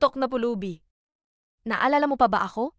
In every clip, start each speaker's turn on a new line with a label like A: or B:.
A: Tok na pulubi. Naalala mo pa ba ako?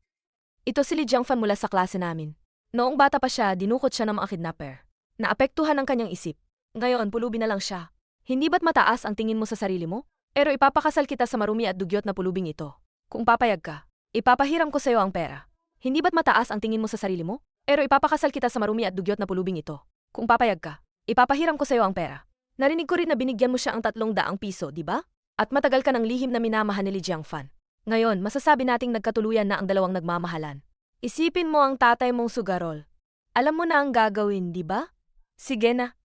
A: Ito si Lee Jiangfan mula sa klase namin. Noong bata pa siya, dinukot siya ng mga kidnapper. Naapektuhan ang kanyang isip. Ngayon, pulubi na lang siya. Hindi ba't mataas ang tingin mo sa sarili mo? Pero ipapakasal kita sa marumi at dugyot na pulubing ito. Kung papayag ka, ipapahiram ko sa iyo ang pera. Hindi ba't mataas ang tingin mo sa sarili mo? Pero ipapakasal kita sa marumi at dugyot na pulubing ito. Kung papayag ka, ipapahiram ko sa iyo ang pera. Narinig ko rin na binigyan mo siya ang 300 piso, di ba? At matagal ka ng lihim na minamahal ni Lee Jiangfan. Ngayon, masasabi nating nagkatuluyan na ang dalawang nagmamahalan. Isipin mo ang tatay mong sugarol. Alam mo na ang gagawin, di ba? Sige na.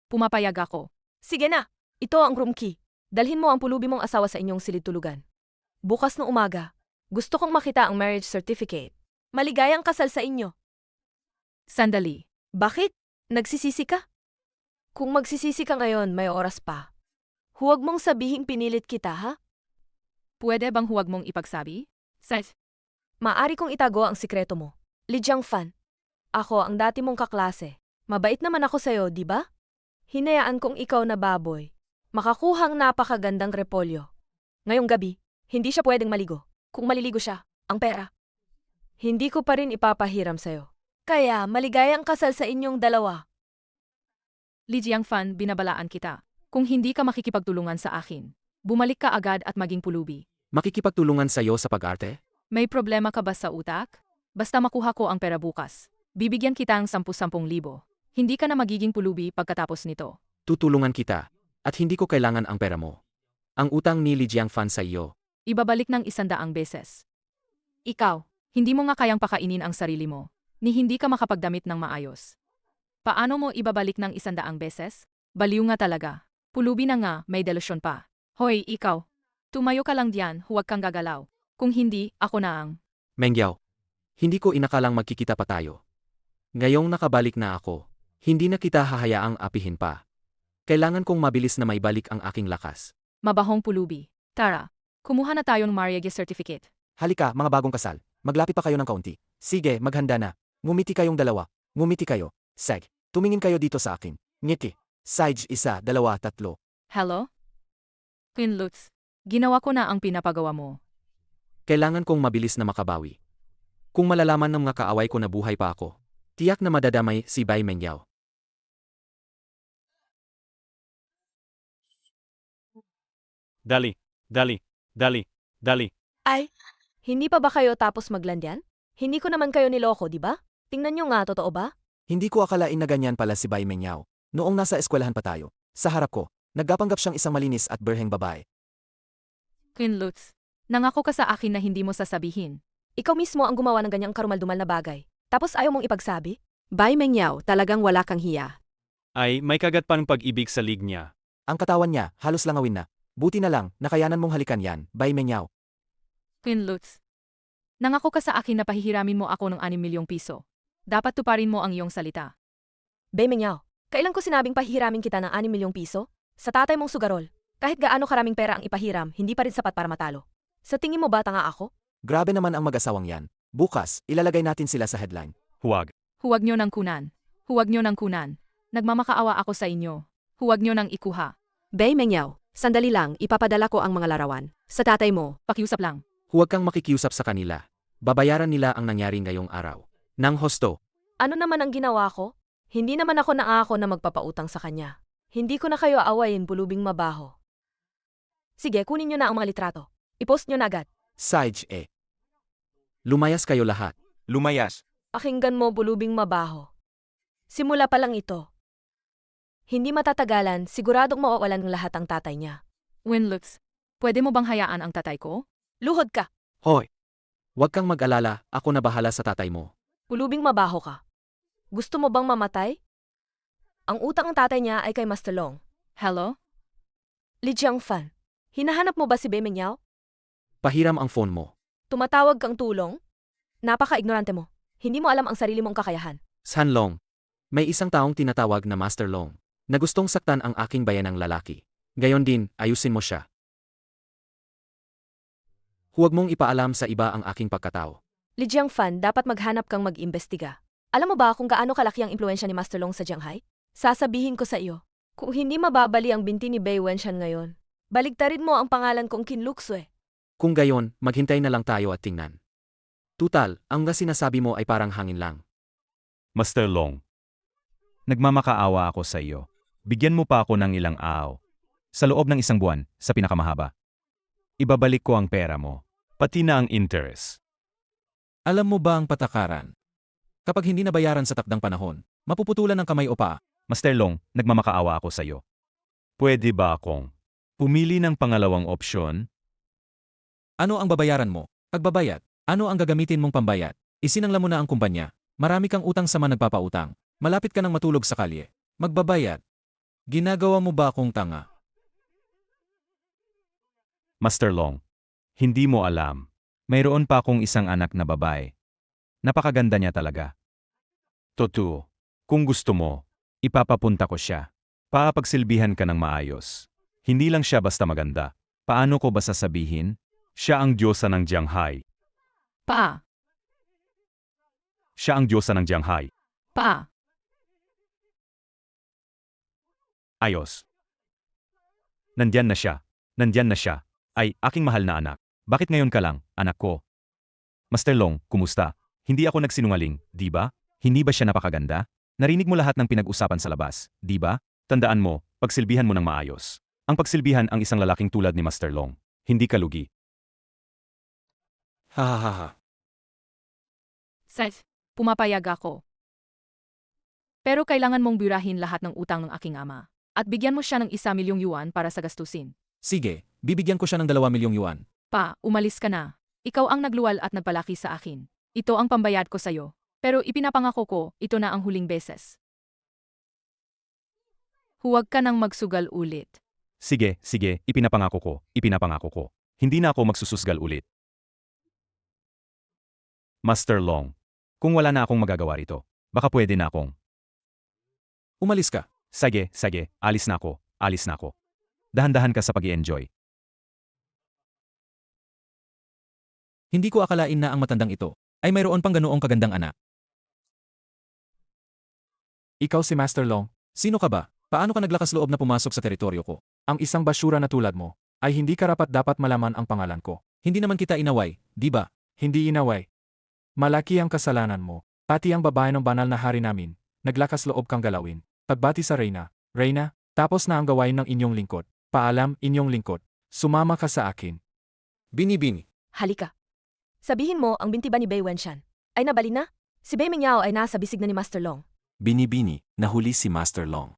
B: Pumapayag ako.
A: Sige na. Ito ang room key. Dalhin mo ang pulubi mong asawa sa inyong silid-tulugan. Bukas ng umaga, gusto kong makita ang marriage certificate. Maligayang kasal sa inyo.
B: Sandali.
A: Bakit? Nagsisisi ka? Kung magsisisi ka ngayon, may oras pa. Huwag mong sabihing pinilit kita, ha?
B: Pwede bang huwag mong ipagsabi?
A: Maari kong itago ang sikreto mo. Lee Jiangfan. Ako ang dati mong kaklase. Mabait naman ako sa'yo, di ba? Hinayaan kong ikaw na baboy. Makakuhang napakagandang repolyo. Ngayong gabi, hindi siya pwedeng maligo. Kung maliligo siya, ang pera. Hindi ko pa rin ipapahiram sa'yo. Kaya maligayang kasal sa inyong dalawa.
B: Lee Jiangfan, binabalaan kita. Kung hindi ka makikipagtulungan sa akin, bumalik ka agad at maging pulubi.
C: Makikipagtulungan sa'yo sa pag-arte?
B: May problema ka ba sa utak? Basta makuha ko ang pera bukas. Bibigyan kita ng 10,000. Hindi ka na magiging pulubi pagkatapos nito.
C: Tutulungan kita. At hindi ko kailangan ang pera mo. Ang utang ni Lee Jiangfan sa iyo.
B: Ibabalik ng 100 beses. Ikaw, hindi mo nga kayang pakainin ang sarili mo, ni hindi ka makapagdamit ng maayos. Paano mo ibabalik ng 100 beses? Baliw nga talaga. Pulubi na nga, may delusyon pa. Hoy, ikaw. Tumayo ka lang diyan, huwag kang gagalaw. Kung hindi, ako na ang...
C: Mengyaw. Hindi ko inakalang magkikita pa tayo. Ngayong nakabalik na ako, hindi na kita hahayaang apihin pa. Kailangan kong mabilis na maibalik ang aking lakas.
B: Mabahong pulubi. Tara, kumuha na tayo ng marriage certificate.
D: Halika, mga bagong kasal. Maglapit pa kayo ng kaunti. Sige, maghanda na. Ngumiti kayong dalawa. Ngumiti kayo. Seg, tumingin kayo dito sa akin. Ngiti. Sage 1, 2, 3.
B: Hello? Queen Lutz, ginawa ko na ang pinapagawa mo.
C: Kailangan kong mabilis na makabawi. Kung malalaman ng mga kaaway ko na buhay pa ako, tiyak na madadamay si Bai Mengyaw.
E: Dali, dali, dali, dali.
A: Ay, hindi pa ba kayo tapos maglandyan? Hindi ko naman kayo niloko, di ba? Tingnan nyo nga, totoo ba?
D: Hindi ko akalain na ganyan pala si Bai Mengyaw. Noong nasa eskwelahan pa tayo, sa harap ko, nagpapanggap siyang isang malinis at berheng babae.
B: Queen Lutz, nangako ka sa akin na hindi mo sasabihin.
A: Ikaw mismo ang gumawa ng ganyang karumaldumal na bagay. Tapos ayaw mong ipagsabi? Bai Mengyaw, talagang wala kang hiya.
E: Ay, may kagat pa ng pag-ibig sa lig niya.
D: Ang katawan niya, halos langawin na. Buti na lang, nakayanan mong halikan yan, Bai Mengyaw.
B: Queen Lutz, nangako ka sa akin na pahihiramin mo ako ng 6 milyong piso. Dapat tuparin mo ang iyong salita.
A: Bai Mengyaw, kailan ko sinabing pahihiramin kita ng 6 milyong piso? Sa tatay mong sugarol, kahit gaano karaming pera ang ipahiram, hindi pa rin sapat para matalo. Sa tingin mo ba tanga ako?
D: Grabe naman ang mag-asawang yan. Bukas, ilalagay natin sila sa headline.
E: Huwag.
B: Huwag nyo nang kunan. Huwag nyo nang kunan. Nagmamakaawa ako sa inyo. Huwag nyo nang ikuha.
A: Bai Mengyaw, sandali lang, ipapadala ko ang mga larawan. Sa tatay mo.
B: Pakiusap lang.
C: Huwag kang makikiusap sa kanila. Babayaran nila ang nangyari ngayong araw. Nang hosto.
A: Ano naman ang ginawa ko? Hindi naman ako nangako na magpapautang sa kanya. Hindi ko na kayo aawayin, pulubing mabaho. Sige, kunin nyo na ang mga litrato. I-post nyo na agad.
D: Sage
C: Lumayas kayo lahat.
D: Lumayas.
A: Pakinggan mo, pulubing mabaho. Simula pa lang ito. Hindi matatagalan, siguradong mawawalan ng lahat ang tatay niya.
B: Queen Lutz, pwede mo bang hayaan ang tatay ko?
A: Luhod ka!
C: Hoy! Huwag kang mag-alala, ako na bahala sa tatay mo.
A: Pulubing mabaho ka. Gusto mo bang mamatay? Ang utang ng tatay niya ay kay Master Long.
B: Hello?
A: Lee Jiangfan, hinahanap mo ba si Bai Mengyaw?
C: Pahiram ang phone mo.
A: Tumatawag kang tulong? Napaka-ignorante mo. Hindi mo alam ang sarili mong kakayahan.
C: San Long. May isang taong tinatawag na Master Long na gustong saktan ang aking bayanang lalaki. Gayon din, ayusin mo siya. Huwag mong ipaalam sa iba ang aking pagkatao.
A: Lee Jiangfan, dapat maghanap kang mag-imbestiga. Alam mo ba kung gaano kalaki ang impluensya ni Master Long sa Shanghai? Sasabihin ko sa iyo, kung hindi mababali ang binti ni Bai Wenshan ngayon, baligtarin mo ang pangalan kong Qin Luxue.
C: Kung gayon, maghintay na lang tayo at tingnan. Tutal, ang nga sinasabi mo ay parang hangin lang.
E: Master Long. Nagmamakaawa ako sa iyo. Bigyan mo pa ako ng ilang araw. Sa loob ng isang buwan, sa pinakamahaba. Ibabalik ko ang pera mo. Pati na ang interest.
D: Alam mo ba ang patakaran? Kapag hindi nabayaran sa takdang panahon, mapuputulan ng kamay o paa.
E: Master Long, nagmamakaawa ako sa iyo. Pwede ba akong pumili ng pangalawang opsyon?
D: Ano ang babayaran mo? Pagbabayad. Ano ang gagamitin mong pambayad? Isinangla mo na ang kumpanya. Marami kang utang sa mga nagpapautang. Malapit ka nang matulog sa kalye. Magbabayad. Ginagawa mo ba akong tanga?
E: Master Long, hindi mo alam. Mayroon pa akong isang anak na babae. Napakaganda niya talaga. Totoo. Kung gusto mo, ipapapunta ko siya. Paapagsilbihan ka ng maayos. Hindi lang siya basta maganda. Paano ko ba sasabihin? Siya ang diyosa ng Jianghai.
B: Paa.
E: Siya ang diyosa ng Jianghai.
B: Paa.
E: Ayos. Nandyan na siya. Nandyan na siya. Ay, aking mahal na anak. Bakit ngayon ka lang, anak ko? Master Long, kumusta? Hindi ako nagsinungaling, di ba? Hindi ba siya napakaganda? Narinig mo lahat ng pinag-usapan sa labas, di ba? Tandaan mo, pagsilbihan mo ng maayos. Ang pagsilbihan ang isang lalaking tulad ni Master Long. Hindi ka lugi.
D: Hahaha.
B: Seth, pumapayag ako. Pero kailangan mong birahin lahat ng utang ng aking ama. At bigyan mo siya ng 1,000,000 yuan para sa gastusin.
D: Sige, bibigyan ko siya ng 2,000,000 yuan.
B: Pa, umalis ka na. Ikaw ang nagluwal at nagpalaki sa akin. Ito ang pambayad ko sa'yo. Pero ipinapangako ko, ito na ang huling beses. Huwag ka nang magsugal ulit.
E: Sige, sige, ipinapangako ko, ipinapangako ko. Hindi na ako magsususgal ulit. Master Long, kung wala na akong magagawa rito, baka pwede na akong.
D: Umalis ka.
E: Sige, sige, alis na ako, alis na ako. Dahan-dahan ka sa pag-i-enjoy.
D: Hindi ko akalain na ang matandang ito ay mayroon pang ganoong kagandang anak. Ikaw si Master Long, sino ka ba? Paano ka naglakas loob na pumasok sa teritoryo ko? Ang isang basura na tulad mo ay hindi karapat dapat malaman ang pangalan ko. Hindi naman kita inaway, di ba? Hindi inaway. Malaki ang kasalanan mo. Pati ang babae ng banal na hari namin, naglakas loob kang galawin. Pagbati sa Reyna, Reyna, tapos na ang gawain ng inyong lingkod. Paalam, inyong lingkod. Sumama ka sa akin. Bini-bini.
A: Halika. Sabihin mo, ang binti ba ni Bei Wenshan ay nabali na? Si Bei Mingyao ay nasa bisig na ni Master Long.
D: Bini-bini, nahuli si Master Long.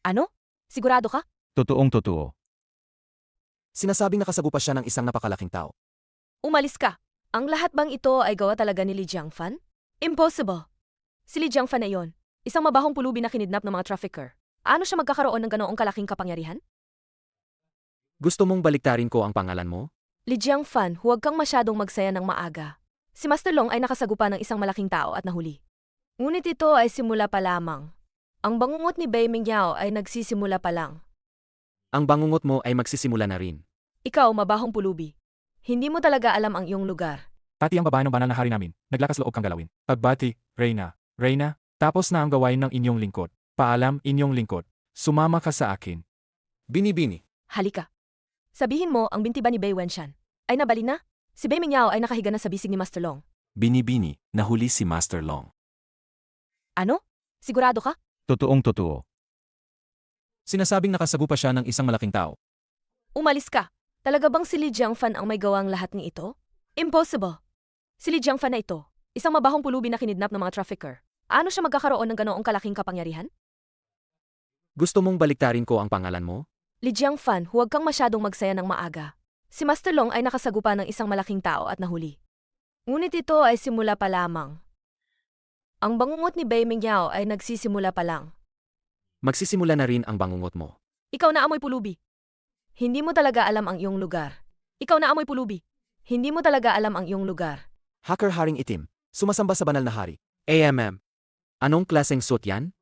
A: Ano? Sigurado ka?
E: Totoong totoo.
D: Sinasabing nakasagupa siya ng isang napakalaking tao.
A: Umalis ka. Ang lahat bang ito ay gawa talaga ni Li Jiangfan? Impossible. Si Li Jiangfan na iyon, isang mabahong pulubi na kinidnap ng mga trafficker. Ano siya magkakaroon ng ganoong kalaking kapangyarihan?
C: Gusto mong baliktarin ko ang pangalan mo?
A: Li Jiangfan, huwag kang masyadong magsaya ng maaga. Si Master Long ay nakasagupa ng isang malaking tao at nahuli. Ngunit ito ay simula pa lamang. Ang bangungot ni Bei Mingyao ay nagsisimula pa lang.
C: Ang bangungot mo ay magsisimula na rin.
A: Ikaw, mabahong pulubi. Hindi mo talaga alam ang iyong lugar.
D: Pati ang babae ng banal na hari namin, naglakas loob kang galawin. Pagbati, Reyna, Reyna, tapos na ang gawain ng inyong lingkod. Paalam, inyong lingkod. Sumama ka sa akin. Bini-bini.
A: Halika. Sabihin mo, ang binti ba ni Bei Wenshan ay nabali na? Si Bei Mingyao ay nakahiga na sa bisig ni Master Long.
D: Bini-bini, nahuli si Master Long.
A: Ano? Sigurado ka?
E: Totoong totoo.
D: Sinasabing nakasagupa siya ng isang malaking tao.
A: Umalis ka. Talaga bang si Li Jiangfan ang may gawang lahat ng ito? Impossible. Si Li Jiangfan na ito, isang mabahong pulubi na kinidnap ng mga trafficker. Ano siya magkakaroon ng ganoong kalaking kapangyarihan?
C: Gusto mong baliktarin ko ang pangalan mo?
A: Li Jiangfan, huwag kang masyadong magsaya ng maaga. Si Master Long ay nakasagupa ng isang malaking tao at nahuli. Ngunit ito ay simula pa lamang. Ang bangungot ni Bei Mingyao ay nagsisimula pa lang.
C: Magsisimula na rin ang bangungot mo.
A: Ikaw na amoy pulubi. Hindi mo talaga alam ang iyong lugar. Ikaw na amoy pulubi. Hindi mo talaga alam ang iyong lugar.
D: Hacker haring itim, sumasamba sa banal na hari.
C: AMM. Anong klaseng suit yan?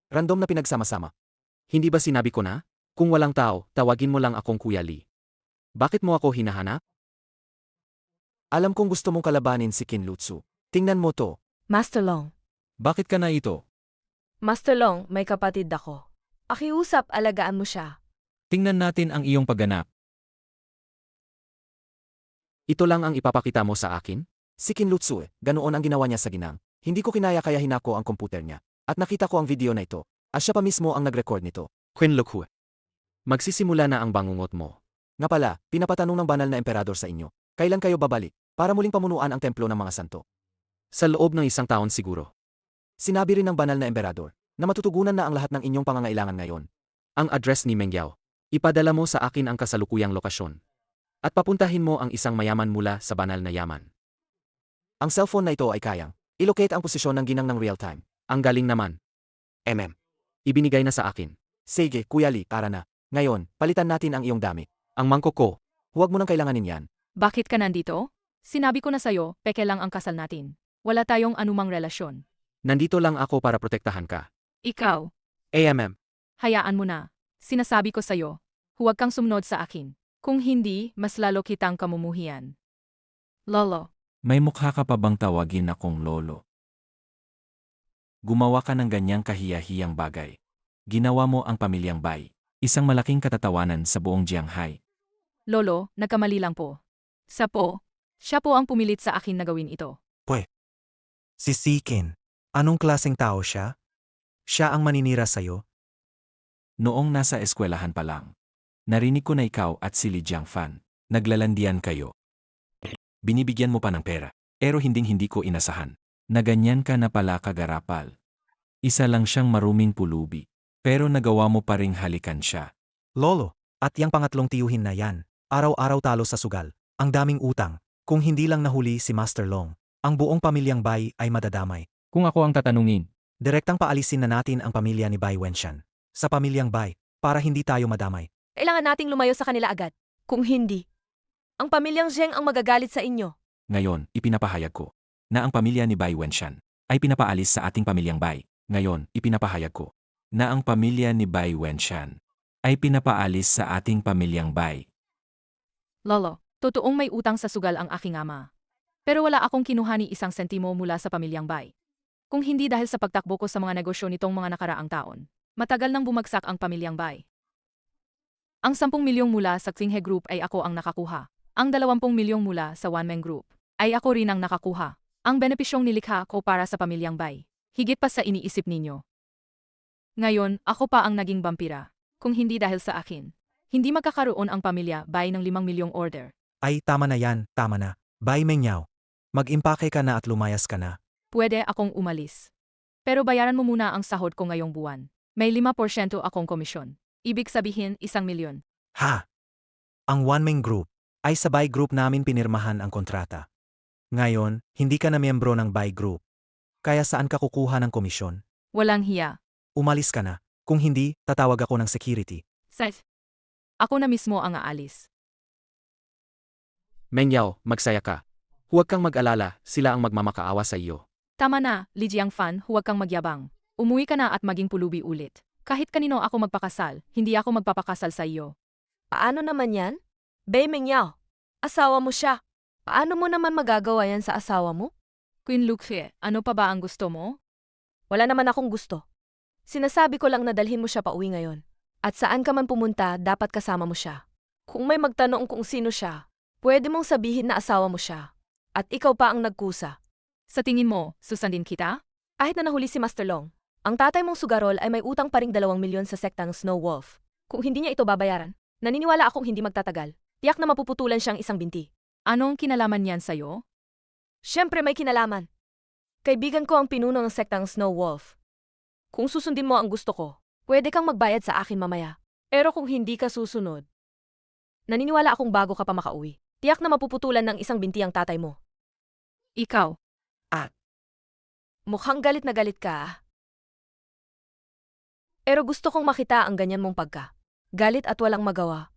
D: Random na pinagsama-sama.
C: Hindi ba sinabi ko na? Kung walang tao, tawagin mo lang akong Kuya Lee. Bakit mo ako hinahanap?
D: Alam kong gusto mong kalabanin si Kinlutsu. Tingnan mo to.
A: Master Long.
D: Bakit ka na ito?
A: Master Long, may kapatid ako. Akiusap, alagaan mo siya.
D: Tingnan natin ang iyong pagganap.
C: Ito lang ang ipapakita mo sa akin?
F: Si Kinlutsu, ganoon ang ginawa niya sa ginang. Hindi ko kinaya kaya hinako ang komputer niya. At nakita ko ang video na ito. At siya pa mismo ang nag-record nito.
C: Quinlukhu. Magsisimula na ang bangungot mo.
F: Nga pala, pinapatanong ng banal na emperador sa inyo. Kailan kayo babalik? Para muling pamunuan ang templo ng mga santo.
C: Sa loob ng 1 taon siguro.
F: Sinabi rin ng banal na emperador na matutugunan na ang lahat ng inyong pangangailangan ngayon.
C: Ang address ni Mengyao. Ipadala mo sa akin ang kasalukuyang lokasyon. At papuntahin mo ang isang mayaman mula sa banal na yaman.
F: Ang cellphone na ito ay kayang ilocate ang posisyon ng ginang ng real time.
C: Ang galing naman. Ibinigay na sa akin.
F: Sige, Kuya Lee, tara na. Ngayon, palitan natin ang iyong damit.
C: Ang mangkok ko.
F: Huwag mo nang kailanganin yan.
B: Bakit ka nandito? Sinabi ko na sa'yo, peke lang ang kasal natin. Wala tayong anumang relasyon.
C: Nandito lang ako para protektahan ka.
B: Ikaw,
C: AMM.
B: hayaan mo na. Sinasabi ko sa'yo, huwag kang sumunod sa akin. Kung hindi, mas lalo kitang kamumuhian. Lolo,
D: May mukha ka pa bang tawagin akong lolo? Gumawa ka ng ganyang kahiyahiyang bagay. Ginawa mo ang pamilyang Bai. Isang malaking katatawanan sa buong Jianghai.
B: Lolo, nagkamali lang po. Siya po ang pumilit sa akin na gawin ito.
G: Si Sikin. Anong klaseng tao siya? Siya ang maninira sa'yo?
D: Noong nasa eskwelahan pa lang. Narinig ko na ikaw at si Li Jiangfan. Naglalandian kayo. Binibigyan mo pa ng pera. Pero hinding-hindi ko inasahan. Na ganyan ka na pala kagarapal. Isa lang siyang maruming pulubi. Pero nagawa mo pa ring halikan siya.
G: Lolo, at yang pangatlong tiyuhin na yan. Araw-araw talo sa sugal. Ang daming utang. Kung hindi lang nahuli si Master Long, ang buong pamilyang Bai ay madadamay.
D: Kung ako ang tatanungin,
G: Direktang paalisin na natin ang pamilya ni Bai Wenshan sa pamilyang Bai para hindi tayo madamay.
A: Kailangan nating lumayo sa kanila agad. Kung hindi, ang pamilyang Zheng ang magagalit sa inyo.
D: ngayon ipinapahayag ko na ang pamilya ni Bai Wenshan ay pinapaalis sa ating pamilyang Bai. Ngayon ipinapahayag ko na ang pamilya ni Bai Wenshan ay pinapaalis sa ating pamilyang Bai.
B: Lolo, totoong may utang sa sugal ang aking ama. Pero wala akong kinuha ni isang sentimo mula sa pamilyang Bai. Kung hindi dahil sa pagtakbo ko sa mga negosyo nitong mga nakaraang taon, matagal nang bumagsak ang pamilyang Bai. Ang 10 milyong mula sa Xinghe Group ay ako ang nakakuha. Ang 20 milyong mula sa Wanmeng Group ay ako rin ang nakakuha. Ang benepisyong nilikha ko para sa pamilyang Bai. Higit pa sa iniisip ninyo. Ngayon, ako pa ang naging vampira. Kung hindi dahil sa akin, hindi magkakaroon ang pamilya Bai ng 5 milyong order.
G: Ay tama na yan, tama na. Bai Mengyao. Mag-impake ka na at lumayas ka na.
B: Pwede akong umalis. Pero bayaran mo muna ang sahod ko ngayong buwan. May 5% akong komisyon. Ibig sabihin 1 milyon.
G: Ha? Ang Wanmeng Group ay sa Bai Group namin pinirmahan ang kontrata. Ngayon, hindi ka na miyembro ng Bai Group. Kaya saan ka kukuha ng komisyon?
B: Walang hiya.
G: Umalis ka na. Kung hindi, tatawag ako ng security.
B: Seth. Ako na mismo ang aalis.
C: Mengyao, magsaya ka. Huwag kang mag-alala, sila ang magmamakaawa sa iyo.
B: Tama na, Li Jiangfan, huwag kang magyabang. Umuwi ka na at maging pulubi ulit. Kahit kanino ako magpakasal, hindi ako magpapakasal sa iyo.
A: Paano naman yan? Bei Mengyao, asawa mo siya. Paano mo naman magagawa yan sa asawa mo?
B: Queen Luxie, ano pa ba ang gusto mo?
A: Wala naman akong gusto. Sinasabi ko lang na dalhin mo siya pauwi ngayon. At saan ka man pumunta, dapat kasama mo siya. Kung may magtanong kung sino siya, pwede mong sabihin na asawa mo siya. At ikaw pa ang nagkusa.
B: Sa tingin mo, susundin kita?
A: Kahit na nahuli si Master Long, ang tatay mong sugarol ay may utang pa ring 2 milyon sa sektang Snow Wolf. Kung hindi niya ito babayaran, naniniwala akong hindi magtatagal. Tiyak na mapuputulan siyang isang binti.
B: Anong kinalaman niyan sa'yo?
A: Siyempre may kinalaman. Kaibigan ko ang pinuno ng sektang Snow Wolf. Kung susundin mo ang gusto ko, pwede kang magbayad sa akin mamaya. Pero kung hindi ka susunod, naniniwala akong bago ka pa makauwi. Tiyak na mapuputulan ng isang binti ang tatay mo.
B: Ikaw.
A: Mukhang galit na galit ka. Pero gusto kong makita ang ganyan mong pagka. Galit at walang magawa.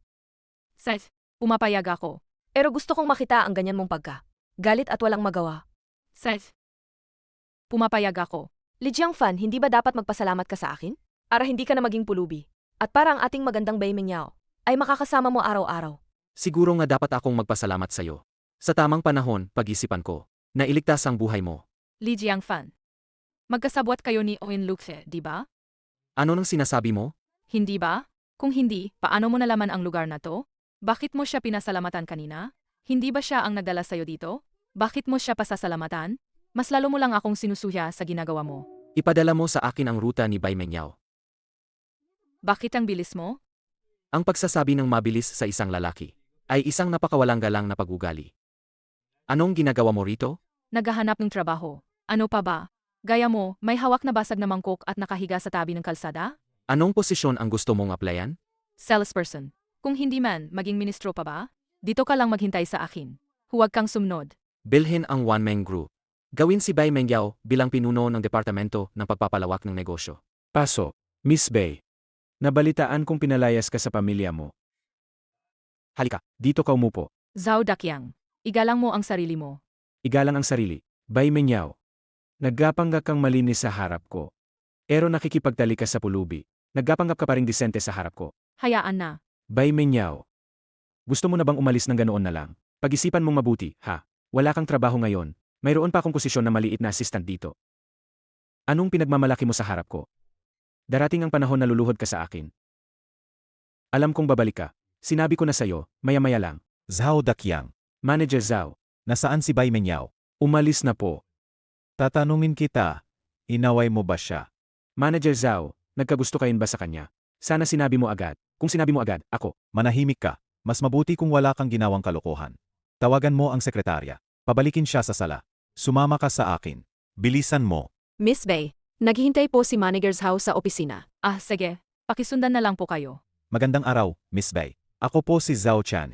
B: Seth, pumapayag ako.
A: Pero gusto kong makita ang ganyan mong pagka. Galit at walang magawa.
B: Seth, pumapayag ako.
A: Li Jiangfan, hindi ba dapat magpasalamat ka sa akin? Para hindi ka na maging pulubi. At para ang ating magandang Bei Mengyao ay makakasama mo araw-araw.
C: Siguro nga dapat akong magpasalamat sa iyo. Sa tamang panahon, pag-isipan ko, na iligtas ang buhay mo.
B: Li Jiangfan. Magkasabwat kayo ni Owen Luxe, di ba?
C: Ano nang sinasabi mo?
B: Hindi ba? Kung hindi, paano mo nalaman ang lugar na to? Bakit mo siya pinasalamatan kanina? Hindi ba siya ang nagdala sa'yo dito? Bakit mo siya pasasalamatan? Mas lalo mo lang akong sinusuya sa ginagawa mo.
C: Ipadala mo sa akin ang ruta ni Bai Mengyao.
B: Bakit ang bilis mo?
C: Ang pagsasabi ng mabilis sa isang lalaki ay isang napakawalang galang na pag-ugali. Anong ginagawa mo rito?
B: Naghahanap ng trabaho. Ano pa ba? Gaya mo, may hawak na basag na mangkok at nakahiga sa tabi ng kalsada?
C: Anong posisyon ang gusto mong applyan?
B: Salesperson. Kung hindi man, maging ministro pa ba? Dito ka lang maghintay sa akin. Huwag kang sumunod.
C: Bilhin ang one-man group. Gawin si Bai Mengyao bilang pinuno ng Departamento ng Pagpapalawak ng Negosyo.
H: Paso, Miss Bay. Nabalitaan kong pinalayas ka sa pamilya mo.
C: Halika,
H: Dito ka umupo.
B: Zhao Dakyang. Igalang mo ang sarili mo.
H: Igalang ang sarili. Bay Menyaw. Naggapanggap kang malinis sa harap ko. Pero nakikipagtali ka sa pulubi. Naggapanggap ka pa ring disente sa harap ko.
B: Hayaan na.
H: Bay Menyaw. Gusto mo na bang umalis ng ganoon na lang? Pag-isipan mong mabuti, ha? Wala kang trabaho ngayon. Mayroon pa akong posisyon na maliit na assistant dito. Anong pinagmamalaki mo sa harap ko? Darating ang panahon na luluhod ka sa akin. Alam kong babalik ka. Sinabi ko na sa'yo, maya-maya lang.
G: Zhao Dakyang.
H: Manager Zhao,
G: Nasaan si Bai Menyaw?
H: umalis na po.
G: Tatanungin kita, inaway mo ba siya?
H: Manager Zhao, nagkagusto kayo ba sa kanya? Sana sinabi mo agad. Kung sinabi mo agad, ako.
G: Manahimik ka. Mas mabuti kung wala kang ginawang kalokohan. Tawagan mo ang sekretarya. Pabalikin siya sa sala. Sumama ka sa akin. Bilisan mo.
I: Miss Bay, naghihintay po si Manager's House sa opisina.
B: Ah, sige. Pakisundan na lang po kayo.
G: Magandang araw, Miss Bai. Ako po si Zhao Chan.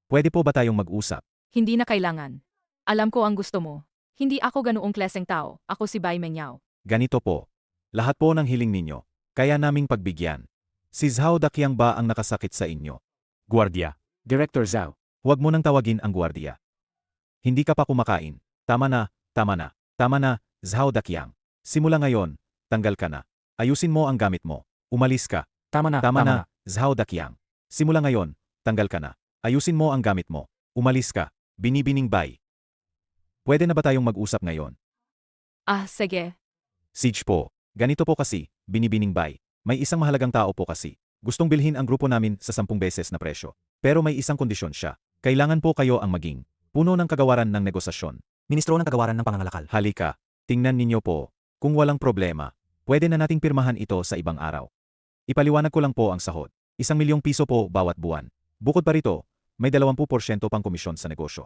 G: Pwede po ba tayong mag-usap?
B: Hindi na kailangan. Alam ko ang gusto mo. Hindi ako ganoong klaseng tao. Ako si Bai Mengyao.
G: Ganito po. Lahat po ng hiling ninyo. Kaya naming pagbigyan. Si Zhao Dakyang ba ang nakasakit sa inyo?
E: Guardia.
H: Director Zhao,
G: Huwag mo nang tawagin ang gwardiya. Hindi ka pa kumakain. Tama na, tama na, tama na, Zhao Dakyang. Simula ngayon, tanggal ka na. Ayusin mo ang gamit mo. Umalis ka.
H: tama na,
G: Tama na, Zhao Dakyang. Simula ngayon, tanggal ka na. Ayusin mo ang gamit mo. Umalis ka. Binibining Bai. Pwede na ba tayong mag-usap ngayon?
B: Ah, sige.
G: Siege po. Ganito po kasi, Binibining Bai. May isang mahalagang tao po kasi. Gustong bilhin ang grupo namin sa 10 beses na presyo. Pero may isang kondisyon siya. Kailangan po kayo ang maging puno ng kagawaran ng negosasyon.
F: Ministro ng Kagawaran ng Pangangalakal.
G: Halika, tingnan ninyo po. Kung walang problema, pwede na nating pirmahan ito sa ibang araw. Ipaliwanag ko lang po ang sahod. 1 milyong piso po bawat buwan. Bukod pa rito, may 20% pang komisyon sa negosyo.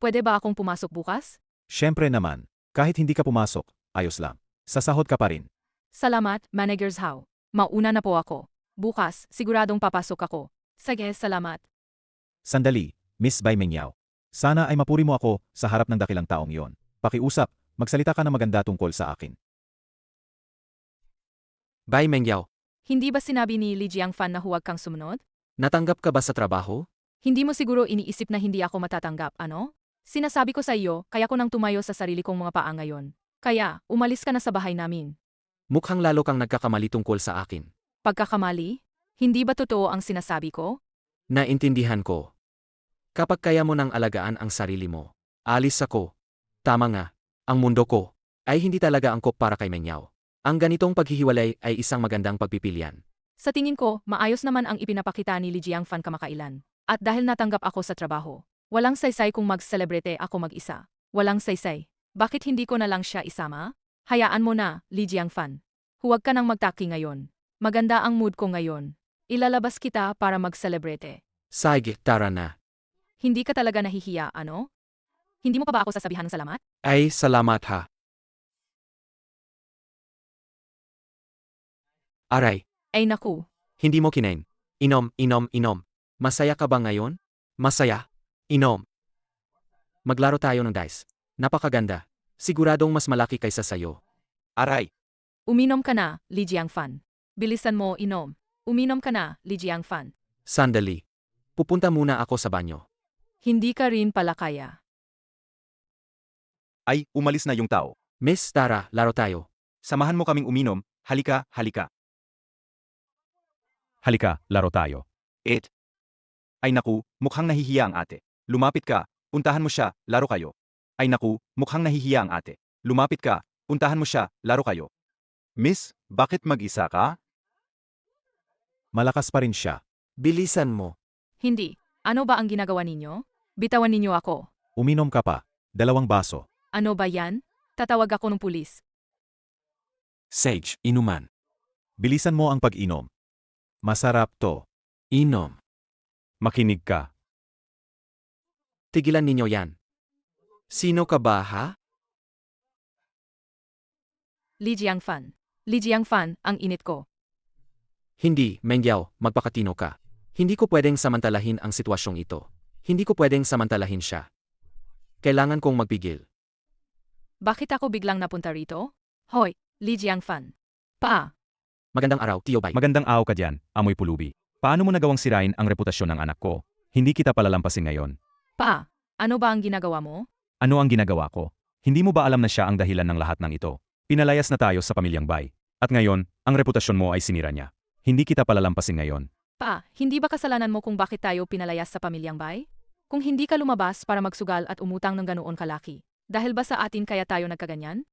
B: Pwede ba akong pumasok bukas?
G: Siyempre naman, kahit hindi ka pumasok, ayos lang. Sasahod ka pa rin.
B: Salamat, Manager Zhao. Mauna na po ako. Bukas, siguradong papasok ako. Sige, salamat.
G: Sandali, Miss Bai Mengyao. Sana ay mapuri mo ako sa harap ng dakilang taong iyon. Pakiusap, magsalita ka na maganda tungkol sa akin.
C: Bai Mengyao,
B: Hindi ba sinabi ni Li Jiangfan na huwag kang sumunod?
C: natanggap ka ba sa trabaho?
B: Hindi mo siguro iniisip na hindi ako matatanggap, ano? Sinasabi ko sa iyo, kaya ko nang tumayo sa sarili kong mga paa ngayon. Kaya, umalis ka na sa bahay namin.
C: Mukhang lalo kang nagkakamali tungkol sa akin.
B: Pagkakamali? Hindi ba totoo ang sinasabi ko?
C: Naintindihan ko. Kapag kaya mo nang alagaan ang sarili mo, alis ako. Tama nga, ang mundo ko ay hindi talaga angkop para kay Mengyao. Ang ganitong paghihiwalay ay isang magandang pagpipilian.
B: Sa tingin ko, maayos naman ang ipinapakita ni Li Jiangfan kamakailan. At dahil natanggap ako sa trabaho, walang saysay kung mag-celebrate ako mag-isa. Walang saysay. Bakit hindi ko na lang siya isama? Hayaan mo na, Li Jiangfan. Huwag ka nang magtaki ngayon. Maganda ang mood ko ngayon. Ilalabas kita para mag-celebrate.
C: Sige, tara na.
B: Hindi ka talaga nahihiya, ano? Hindi mo pa ba ako sasabihan ng salamat?
C: Ay, salamat ha. Aray,
B: Ay naku,
C: hindi mo kinain. Inom, inom, inom. Masaya ka ba ngayon? Masaya? Inom. Maglaro tayo ng dice. Napakaganda. Siguradong mas malaki kaysa sayo.
G: Aray!
B: uminom ka na, Li Jiangfan. Bilisan mo, inom. Uminom ka na, Li Jiangfan.
C: Sandali. Pupunta muna ako sa banyo.
B: Hindi ka rin pala kaya.
E: Ay, umalis na yung tao.
C: Miss, tara, laro tayo.
E: Samahan mo kaming uminom. Halika, halika. Halika, laro tayo. Ay naku, mukhang nahihiya ang ate. Lumapit ka, puntahan mo siya, laro kayo. Ay naku, mukhang nahihiya ang ate. Lumapit ka, puntahan mo siya, laro kayo. Miss, bakit mag-isa ka?
G: Malakas pa rin siya.
F: Bilisan mo.
B: Hindi. Ano ba ang ginagawa ninyo? Bitawan ninyo ako.
G: Uminom ka pa. 2 baso.
B: Ano ba yan? Tatawag ako ng pulis.
H: Sage, inuman.
G: Bilisan mo ang pag-inom. Masarap to.
H: Inom.
E: Makinig ka.
C: Tigilan ninyo yan. Sino ka ba, ha?
B: Li Jiangfan. Li Jiangfan, ang init ko.
C: Hindi, Mengyao, magpakatino ka. Hindi ko pwedeng samantalahin ang sitwasyong ito. Hindi ko pwedeng samantalahin siya. Kailangan kong magpigil.
B: Bakit ako biglang napunta rito? Hoy, Li Jiangfan.
C: Magandang araw, Tio Bai.
E: Magandang araw ka dyan, amoy pulubi. Paano mo nagawang sirain ang reputasyon ng anak ko? Hindi kita palalampasin ngayon.
B: Ano ba ang ginagawa mo?
E: Ano ang ginagawa ko? Hindi mo ba alam na siya ang dahilan ng lahat ng ito? Pinalayas na tayo sa pamilyang Bai. At ngayon, ang reputasyon mo ay sinira niya. Hindi kita palalampasin ngayon.
B: Hindi ba kasalanan mo kung bakit tayo pinalayas sa pamilyang Bai? Kung hindi ka lumabas para magsugal at umutang ng ganoon kalaki, dahil ba sa atin kaya tayo nagkaganyan?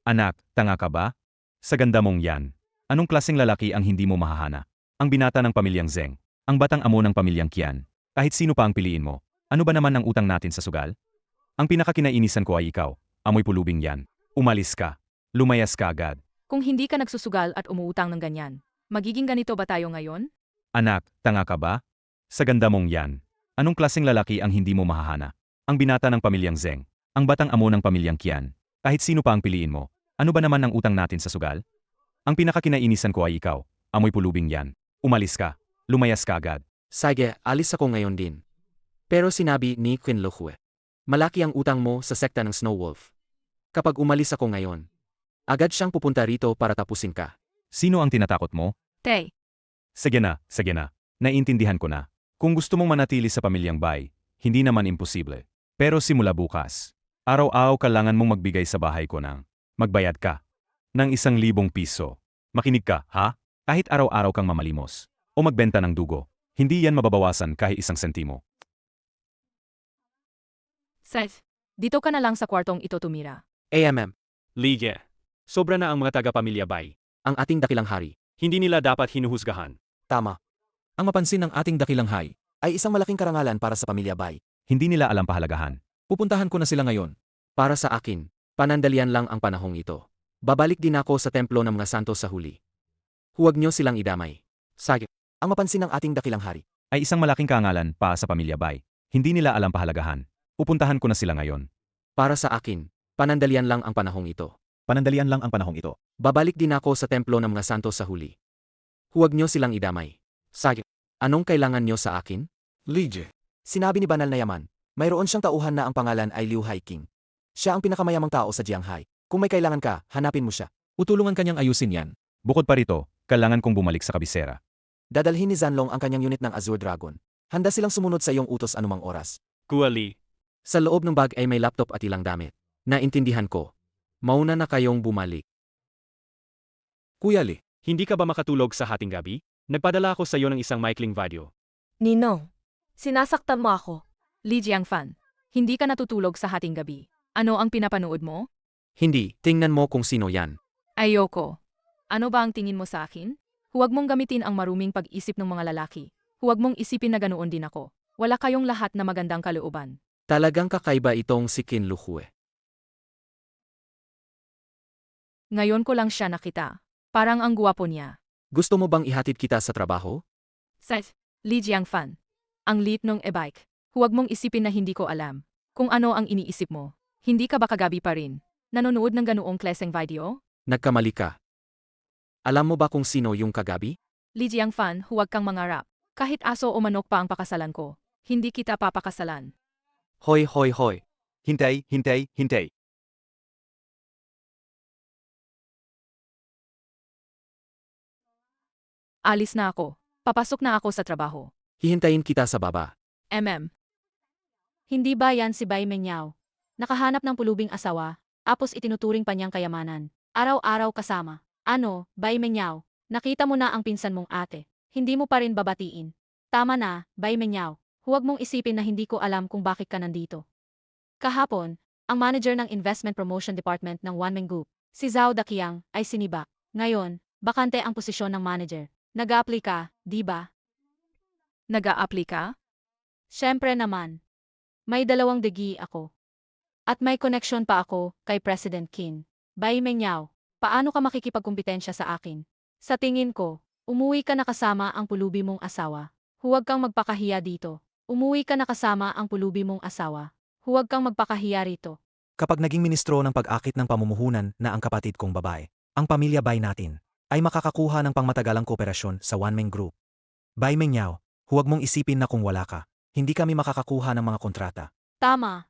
E: Anak, tanga ka ba? Sa ganda mong yan. Anong klaseng lalaki ang hindi mo mahahana? Ang binata ng pamilyang Zeng. Ang batang amo ng pamilyang Qian. Kahit sino pa ang piliin mo. Ano ba naman ang utang natin sa sugal? Ang pinakakinainisan ko ay ikaw. Amoy pulubing yan. Umalis ka. Lumayas ka agad.
B: Kung hindi ka nagsusugal at umuutang ng ganyan, magiging ganito ba tayo ngayon?
E: Anak, tanga ka ba? Sa ganda mong yan. Anong klaseng lalaki ang hindi mo mahahana? Ang binata ng pamilyang Zeng. Ang batang amo ng pamilyang Qian. Kahit sino pa ang piliin mo. Ano ba naman ang utang natin sa sugal? Ang pinakakinainisan ko ay ikaw. Amoy pulubing yan. Umalis ka. Lumayas ka agad.
C: Sige, alis ako ngayon din. Pero sinabi ni Qin Luhue, malaki ang utang mo sa sekta ng Snow Wolf. Kapag umalis ako ngayon, agad siyang pupunta rito para tapusin ka.
E: Sino ang tinatakot mo?
B: Tay,
E: Sige na, sige na. Naiintindihan ko na. Kung gusto mong manatili sa pamilyang Bai, hindi naman imposible. Pero simula bukas, araw-araw kailangan mong magbigay sa bahay ko ng magbayad ka ng 1,000 piso. Makinig ka, ha? Kahit araw-araw kang mamalimos o magbenta ng dugo, hindi yan mababawasan kahit 1 sentimo.
B: Seth, dito ka na lang sa kwartong ito tumira.
C: AMM,
H: Lige. Sobra na ang mga taga-pamilya Bai.
C: ang ating dakilang hari.
H: Hindi nila dapat hinuhusgahan.
F: Tama.
D: Ang mapansin ng ating dakilang hay.
F: Ay isang malaking karangalan para sa pamilya Bai.
E: Hindi nila alam pahalagahan.
D: Pupuntahan ko na sila ngayon.
C: Para sa akin, panandalian lang ang panahong ito. Babalik din ako sa templo ng mga santo sa huli. Huwag niyo silang idamay. Sige.
F: Ang mapansin ng ating dakilang hari.
E: Ay isang malaking karangalan pa sa pamilya Bai. Hindi nila alam pahalagahan. Pupuntahan ko na sila ngayon.
C: Para sa akin, panandalian lang ang panahong ito.
G: Panandalian lang ang panahong ito.
C: Babalik din ako sa templo ng mga santo sa huli. Huwag niyo silang idamay. Sige. Anong kailangan niyo sa akin?
H: Lige.
F: Sinabi ni Banal na Yaman, mayroon siyang tauhan na ang pangalan ay Liu Haiking. Siya ang pinakamayamang tao sa Jianghai. Kung may kailangan ka, hanapin mo siya.
D: Utulungan kanyang ayusin yan.
E: Bukod pa rito, kailangan kong bumalik sa kabisera.
F: Dadalhin ni Zanlong ang kanyang unit ng Azure Dragon. Handa silang sumunod sa iyong utos anumang oras.
H: Kuali.
C: Sa loob ng bag ay may laptop at ilang damit. Naintindihan ko. Mauna na kayong bumalik.
H: Kuya Li, hindi ka ba makatulog sa hating gabi? Nagpadala ako sa iyo ng isang maikling video.
A: Ninong, sinasaktan mo ako.
B: Li Jiangfan, hindi ka natutulog sa hating gabi. Ano ang pinapanood mo?
C: Hindi, tingnan mo kung sino yan.
B: Ayoko. Ano ba ang tingin mo sa akin? Huwag mong gamitin ang maruming pag-isip ng mga lalaki. Huwag mong isipin na ganoon din ako. Wala kayong lahat na magandang kalooban.
C: Talagang kakaiba itong si Qin Luhue.
B: Ngayon ko lang siya nakita. Parang ang guwapo niya.
C: Gusto mo bang ihatid kita sa trabaho?
B: Seth, Li Jiangfan. Ang liit nung e-bike. Huwag mong isipin na hindi ko alam. Kung ano ang iniisip mo. Hindi ka ba kagabi pa rin? Nanonood ng ganoong klaseng video?
C: Nagkamali ka. Alam mo ba kung sino yung kagabi?
B: Li Jiangfan, huwag kang mangarap. Kahit aso o manok pa ang pakasalan ko. Hindi kita papakasalan.
C: Hoy hoy hoy.
E: Hintay, hintay, hintay.
B: Alis na ako. Papasok na ako sa trabaho.
C: Hihintayin kita sa baba.
I: Hindi ba yan si Bai Mengyao? Nakahanap ng pulubing asawa, apos itinuturing pa niyang kayamanan. Araw-araw kasama. Ano, Bai Mengyao? Nakita mo na ang pinsan mong ate. Hindi mo pa rin babatiin. Tama na, Bai Mengyao. Huwag mong isipin na hindi ko alam kung bakit ka nandito. Kahapon, ang manager ng Investment Promotion Department ng Wanmeng Group, si Zhao Daqiang, ay sinibak. Ngayon, bakante ang posisyon ng manager. Nag-a-apply ka, di ba?
B: Nag-a-apply ka?
I: Siyempre naman. May 2 degree ako. At may connection pa ako kay President Qin. Bai Mengyao, paano ka makikipagkumpetensya sa akin? Sa tingin ko, umuwi ka na kasama ang pulubi mong asawa. Huwag kang magpakahiya dito. Umuwi ka na kasama ang pulubi mong asawa. Huwag kang magpakahiya rito.
F: Kapag naging ministro ng pag-akit ng pamumuhunan na ang kapatid kong babae, ang pamilya Bai natin, ay makakakuha ng pangmatagalang kooperasyon sa One Man Group. Bai Mengyao, huwag mong isipin na kung wala ka, hindi kami makakakuha ng mga kontrata.
I: Tama.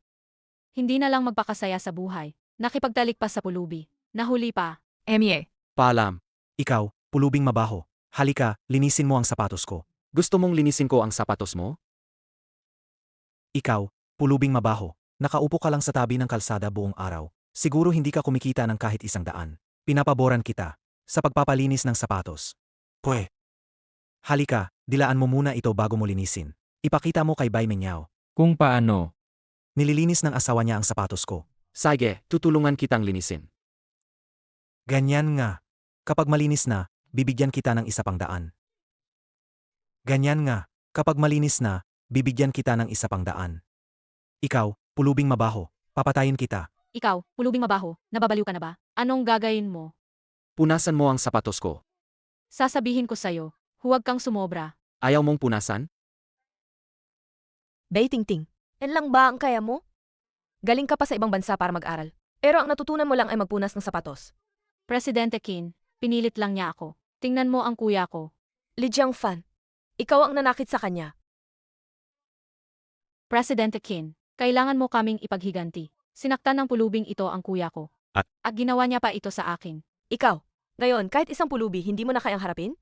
I: Hindi na lang magpakasaya sa buhay. Nakipagtalik pa sa pulubi. Nahuli pa.
B: Emye,
C: Paalam,
F: Ikaw, pulubing mabaho, halika, linisin mo ang sapatos ko.
C: gusto mong linisin ko ang sapatos mo?
F: Ikaw, pulubing mabaho, nakaupo ka lang sa tabi ng kalsada buong araw. Siguro hindi ka kumikita ng kahit 100. Pinapaboran kita sa pagpapalinis ng sapatos. Pwe. Halika, dilaan mo muna ito bago mo linisin. Ipakita mo kay Bai Mengyao.
H: Kung paano,
F: Nililinis ng asawa niya ang sapatos ko.
C: Sige, tutulungan kitang linisin.
F: Ganyan nga. Kapag malinis na, bibigyan kita ng 100. Ganyan nga. Kapag malinis na, bibigyan kita ng 100. Ikaw, pulubing mabaho, papatayin kita.
I: Ikaw, pulubing mabaho, nababaliw ka na ba? Anong gagawin mo?
C: Punasan mo ang sapatos ko.
I: Sasabihin ko sa'yo, huwag kang sumobra.
C: Ayaw mong punasan?
A: Bai Tingting, yan lang ba ang kaya mo? Galing ka pa sa ibang bansa para mag-aral. Pero ang natutunan mo lang ay magpunas ng sapatos.
I: Presidente Qin, pinilit lang niya ako. Tingnan mo ang kuya ko.
A: Li Jiangfan, ikaw ang nanakit sa kanya.
I: Presidente Qin, kailangan mo kaming ipaghiganti. Sinaktan ng pulubing ito ang kuya ko.
E: At
I: ginawa niya pa ito sa akin.
A: Ikaw, ngayon kahit isang pulubi hindi mo na kayang harapin?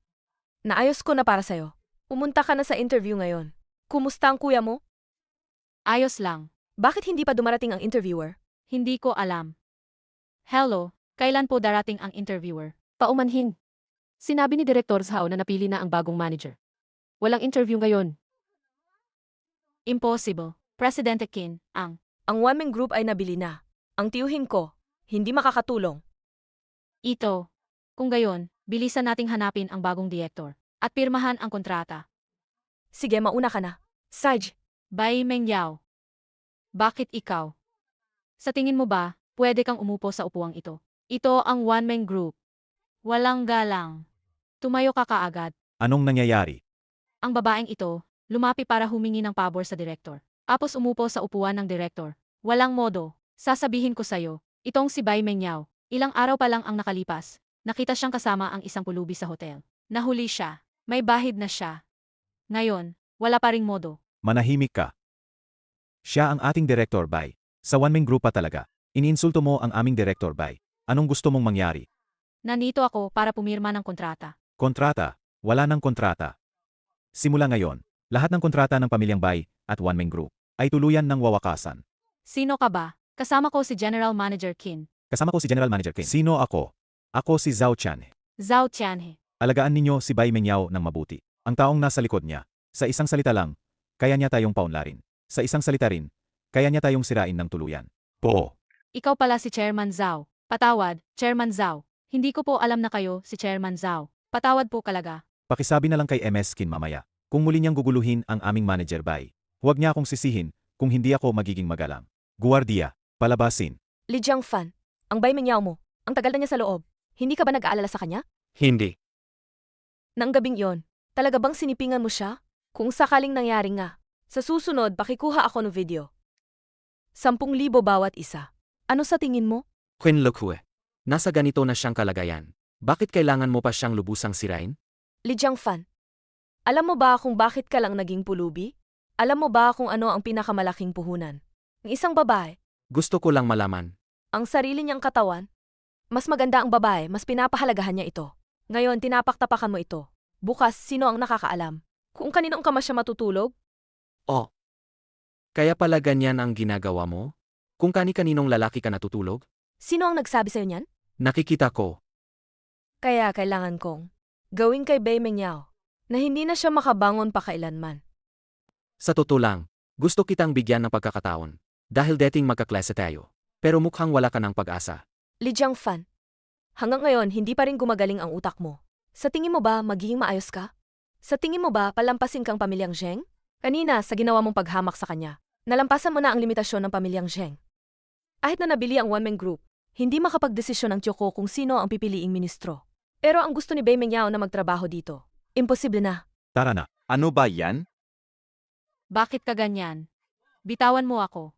A: Naayos ko na para sa'yo. Pumunta ka na sa interview ngayon. Kumusta ang kuya mo?
I: Ayos lang.
A: Bakit hindi pa dumarating ang interviewer?
I: Hindi ko alam. Hello, kailan po darating ang interviewer? Paumanhin. Sinabi ni Direktor Zhao na napili na ang bagong manager. Walang interview ngayon. Impossible. Presidente Qin,
A: Ang One Man Group ay nabili na. Ang tiyuhin ko, hindi makakatulong.
I: ito. Kung gayon, bilisan nating hanapin ang bagong direktor at pirmahan ang kontrata.
A: Sige, mauna ka na. Sarge,
I: Bai Mengyao. Bakit ikaw? Sa tingin mo ba, pwede kang umupo sa upuang ito? Ito ang one-man group. Walang galang. Tumayo ka kaagad.
G: Anong nangyayari?
I: Ang babaeng ito, lumapi para humingi ng pabor sa direktor. Tapos umupo sa upuan ng direktor. Walang modo. Sasabihin ko sa'yo, itong si Bai Mengyao, ilang araw pa lang ang nakalipas. Nakita siyang kasama ang isang pulubi sa hotel. Nahuli siya. May bahid na siya. Ngayon, wala pa ring modo.
G: Manahimik ka. Siya ang ating Director Bai. Sa one-man group pa talaga. Iniinsulto mo ang aming Director Bai. Anong gusto mong mangyari?
I: Nandito ako para pumirma ng kontrata.
G: Kontrata. Wala ng kontrata. Simula ngayon, lahat ng kontrata ng pamilyang Bai at one-man group ay tuluyan ng wawakasan.
I: Sino ka ba? Kasama ko si General Manager Qin.
G: Kasama ko si General Manager King. Sino ako? Ako si Zhao Chan.
I: Zhao Tianhe.
G: Alagaan ninyo si Bai Mengyao ng mabuti. Ang taong nasa likod niya. Sa isang salita lang, kaya niya tayong paunlarin. Sa isang salita rin, kaya niya tayong sirain ng tuluyan. Po.
I: Ikaw pala si Chairman Zhao. Patawad, Chairman Zhao. Hindi ko po alam na kayo si Chairman Zhao. Patawad po kalaga.
G: Pakisabi na lang kay MS Kin mamaya. Kung muli niyang guguluhin ang aming manager Bai, huwag niya akong sisihin kung hindi ako magiging magalang. Guardia, palabasin.
A: Li Jiangfan, ang Bai Mengyao mo, ang tagal na niya sa loob. Hindi ka ba nag-aalala sa kanya?
C: Hindi.
A: Nang gabing yon, talaga bang sinipingan mo siya? Kung sakaling nangyari nga, sa susunod pakikuha ako ng video. 10,000 bawat isa. Ano sa tingin mo?
C: Quen Lukue. Nasa ganito na siyang kalagayan. Bakit kailangan mo pa siyang lubusang sirain?
A: Li Jiangfan, alam mo ba kung bakit ka lang naging pulubi? Alam mo ba kung ano ang pinakamalaking puhunan? Ng isang babae,
C: Gusto ko lang malaman.
A: ang sarili niyang katawan. Mas maganda ang babae, mas pinapahalagahan niya ito. Ngayon, tinapaktapakan mo ito. Bukas, sino ang nakakaalam? Kung kaninong kama siya matutulog?
C: Oh. Kaya pala ganyan ang ginagawa mo? Kung kani-kaninong lalaki ka natutulog?
A: Sino ang nagsabi sa'yo niyan?
C: Nakikita ko.
A: Kaya kailangan kong gawin kay Bai Mengyao na hindi na siya makabangon pa kailanman.
C: Sa totoo lang, gusto kitang bigyan ng pagkakataon. Dahil dating magkaklase tayo. Pero mukhang wala ka ng pag-asa.
A: Li Jiangfan, hanggang ngayon hindi pa rin gumagaling ang utak mo. Sa tingin mo ba magiging maayos ka? Sa tingin mo ba palampasin kang pamilyang Zheng? Kanina, sa ginawa mong paghamak sa kanya, nalampasan mo na ang limitasyon ng pamilyang Zheng. Kahit na nabili ang one-man group, hindi makapagdesisyon ang Tiyoko kung sino ang pipiliing ministro. Pero ang gusto ni Bai Mengyao na magtrabaho dito, imposible na.
G: Tara na.
E: Ano ba yan?
I: Bakit ka ganyan? Bitawan mo ako.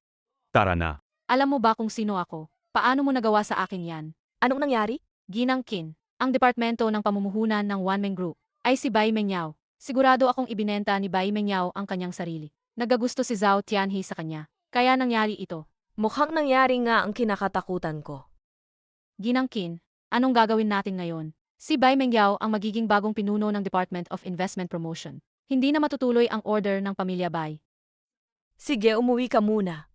E: Tara na.
I: Alam mo ba kung sino ako? Paano mo nagawa sa akin yan?
A: Anong nangyari?
I: Ginang Qin, ang departamento ng pamumuhunan ng one-man group, ay si Bai Mengyao. Sigurado akong ibinenta ni Bai Mengyao ang kanyang sarili. Nagagusto si Zhao Tianhe sa kanya. Kaya nangyari ito.
A: Mukhang nangyari nga ang kinakatakutan ko.
I: Ginang Qin, anong gagawin natin ngayon? Si Bai Mengyao ang magiging bagong pinuno ng Department of Investment Promotion. Hindi na matutuloy ang order ng pamilya Bai.
A: Sige, umuwi ka muna.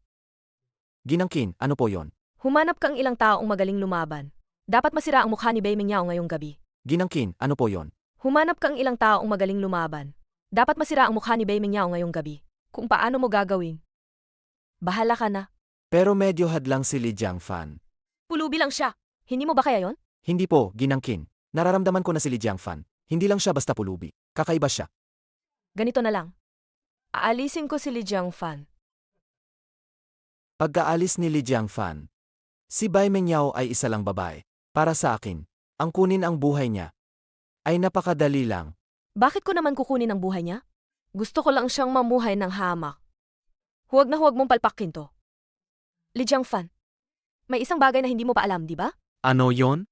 F: Ginang Qin, ano po yon?
A: Humanap kang ilang taong magaling lumaban. Dapat masira ang mukha ni Bai Mengyao ngayong gabi.
F: Ginang Qin, ano po yon?
A: Humanap kang ilang taong magaling lumaban. Dapat masira ang mukha ni Bai Mengyao ngayong gabi. Kung paano mo gagawin? Bahala ka na.
F: Pero medyo hadlang si Li Jiangfan.
A: Pulubi lang siya. Hindi mo ba kaya yon?
F: Hindi po, Ginang Qin. Nararamdaman ko na si Li Jiangfan. Hindi lang siya basta pulubi. Kakaiba siya.
A: Ganito na lang. Aalisin ko si Li Jiangfan.
F: Pagkaalis ni Li Jiangfan, si Bai Mengyao ay isa lang babae. Para sa akin, ang kunin ang buhay niya ay napakadali lang.
A: Bakit ko naman kukunin ang buhay niya? Gusto ko lang siyang mamuhay ng hamak. Huwag na huwag mong palpakin to. Li Jiangfan, may isang bagay na hindi mo pa alam, di ba?
C: Ano yon?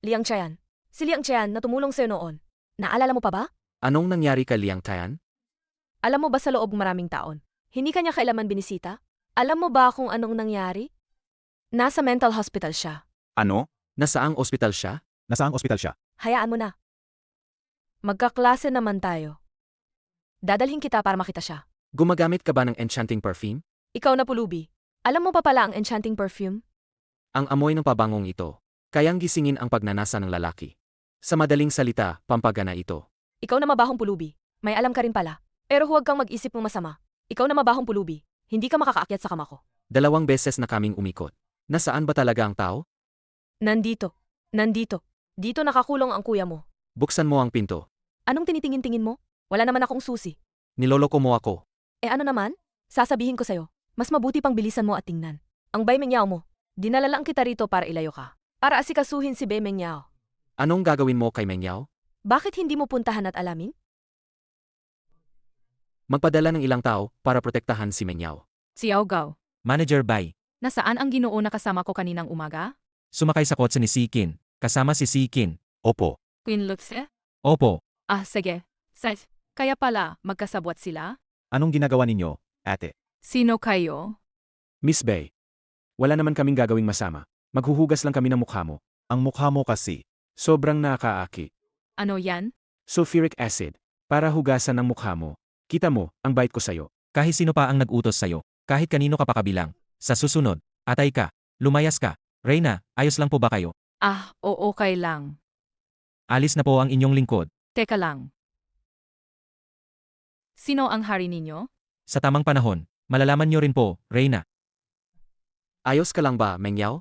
A: Liang Chayan. Si Liang Chayan na tumulong sa'yo noon. Naalala mo pa ba?
C: Anong nangyari kay Liang Tayan?
A: Alam mo ba sa loob ng maraming taon? Hindi kanya kailaman binisita? Alam mo ba kung anong nangyari? Nasa mental hospital siya.
E: Ano?
C: Nasaang ospital siya?
G: Nasaang ospital siya?
A: Hayaan mo na. Magkaklase naman tayo. Dadalhin kita para makita siya.
C: Gumagamit ka ba ng enchanting perfume?
A: Ikaw na pulubi. Alam mo pa pala ang enchanting perfume?
C: Ang amoy ng pabangong ito, kayang gisingin ang pagnanasa ng lalaki. Sa madaling salita, pampagana ito.
A: Ikaw na mabahong pulubi. May alam ka rin pala. Pero huwag kang mag-isip ng masama. Ikaw na mabahong pulubi. Hindi ka makakaakyat sa kama ko.
C: 2 beses na kaming umikot. Nasaan ba talaga ang tao?
A: Nandito. Nandito. Dito nakakulong ang kuya mo.
C: Buksan mo ang pinto.
A: Anong tinitingin-tingin mo? Wala naman akong susi.
C: Niloloko mo ako.
A: Ano naman? Sasabihin ko sa'yo. Mas mabuti pang bilisan mo at tingnan. Ang Bai Mengyao mo. Dinala lang kita rito para ilayo ka. Para asikasuhin si Bai Mengyao.
C: Anong gagawin mo kay Mengyao?
A: Bakit hindi mo puntahan at alamin?
C: Magpadala ng ilang tao para protektahan si Mengyao.
B: Xiao Gao,
F: Manager Bai,
B: nasaan ang Ginoo na kasama ko kaninang umaga?
F: sumakay sa kotse ni Si Qin. Kasama si Si Qin.
G: Opo.
B: Queen Luxe?
F: Opo.
B: Sige. Size. Kaya pala, magkasabwat sila?
G: Anong ginagawa ninyo, ate?
B: Sino kayo?
H: Miss Bay, wala naman kaming gagawing masama. Maghuhugas lang kami ng mukha mo.
G: Ang mukha mo kasi.
H: Sobrang nakaaki.
B: Ano yan?
H: Sulfuric acid. Para hugasan ng mukha mo. Kita mo, ang bait ko sa'yo.
F: Kahit sino pa ang nag-utos sa'yo. Kahit kanino ka pa kabilang. Sa susunod, atay ka. Lumayas ka. Reyna, ayos lang po ba kayo?
B: Oo, okay lang.
F: Alis na po ang inyong lingkod.
B: Teka lang. Sino ang hari ninyo?
F: Sa tamang panahon, malalaman nyo rin po, Reyna.
C: Ayos ka lang ba, Mengyao?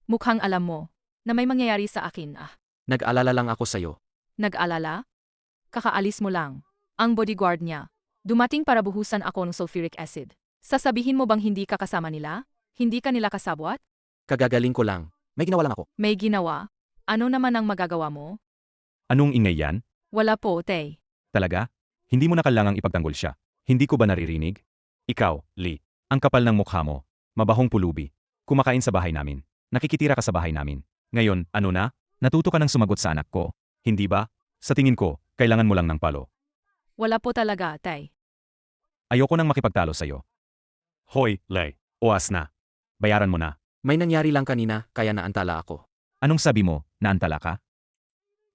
B: Mukhang alam mo na may mangyayari sa akin.
C: Nag-alala lang ako sa'yo.
B: Nag-alala? Kakaalis mo lang. Ang bodyguard niya. Dumating para buhusan ako ng sulfuric acid. Sasabihin mo bang hindi ka kasama nila? Hindi ka nila kasabwat?
C: Kagagaling ko lang.
F: May ginawa lang ako.
B: May ginawa? Ano naman ang magagawa mo?
E: Anong ingay yan?
B: Wala po, Tay.
E: Talaga? Hindi mo na kailangang ipagtanggol siya. Hindi ko ba naririnig? Ikaw, Lee, ang kapal ng mukha mo. Mabahong pulubi. Kumakain sa bahay namin. Nakikitira ka sa bahay namin. Ngayon, ano na? Natuto ka ng sumagot sa anak ko. Hindi ba? Sa tingin ko, kailangan mo lang ng palo.
B: Wala po talaga, Tay.
E: Ayoko nang makipagtalo sa'yo. Hoy, Lay. Oas na. Bayaran mo na.
C: May nangyari lang kanina, kaya naantala ako.
E: Anong sabi mo? Naantala ka?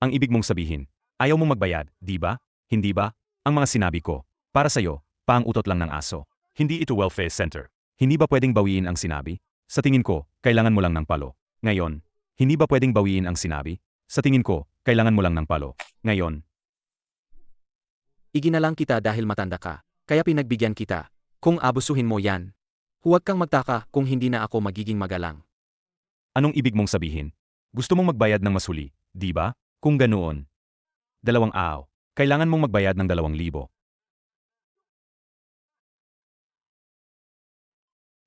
E: Ang ibig mong sabihin, ayaw mong magbayad, di ba? Hindi ba? Ang mga sinabi ko, para sa'yo, paang utot lang ng aso. Hindi ito welfare center. Hindi ba pwedeng bawiin ang sinabi? Sa tingin ko, kailangan mo lang ng palo. Ngayon, hindi ba pwedeng bawiin ang sinabi? Sa tingin ko, kailangan mo lang ng palo. Ngayon,
C: Iginalang kita dahil matanda ka, kaya pinagbigyan kita. Kung abusuhin mo yan, huwag kang magtaka kung hindi na ako magiging magalang.
E: anong ibig mong sabihin? Gusto mong magbayad ng masuli, di ba? Kung ganoon. 2 araw. Kailangan mong magbayad ng 2,000.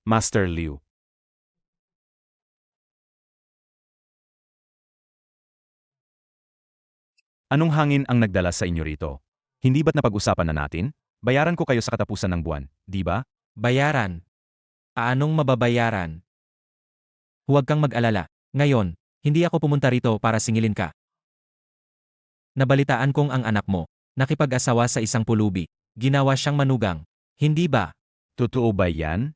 E: Master Liu. Anong hangin ang nagdala sa inyo rito? Hindi ba't napag-usapan na natin? Bayaran ko kayo sa katapusan ng buwan, di ba?
C: Bayaran. Anong mababayaran? Huwag kang mag-alala. Ngayon, hindi ako pumunta rito para singilin ka. Nabalitaan kong ang anak mo, nakipag-asawa sa isang pulubi. Ginawa siyang manugang. Hindi ba?
E: Totoo ba yan?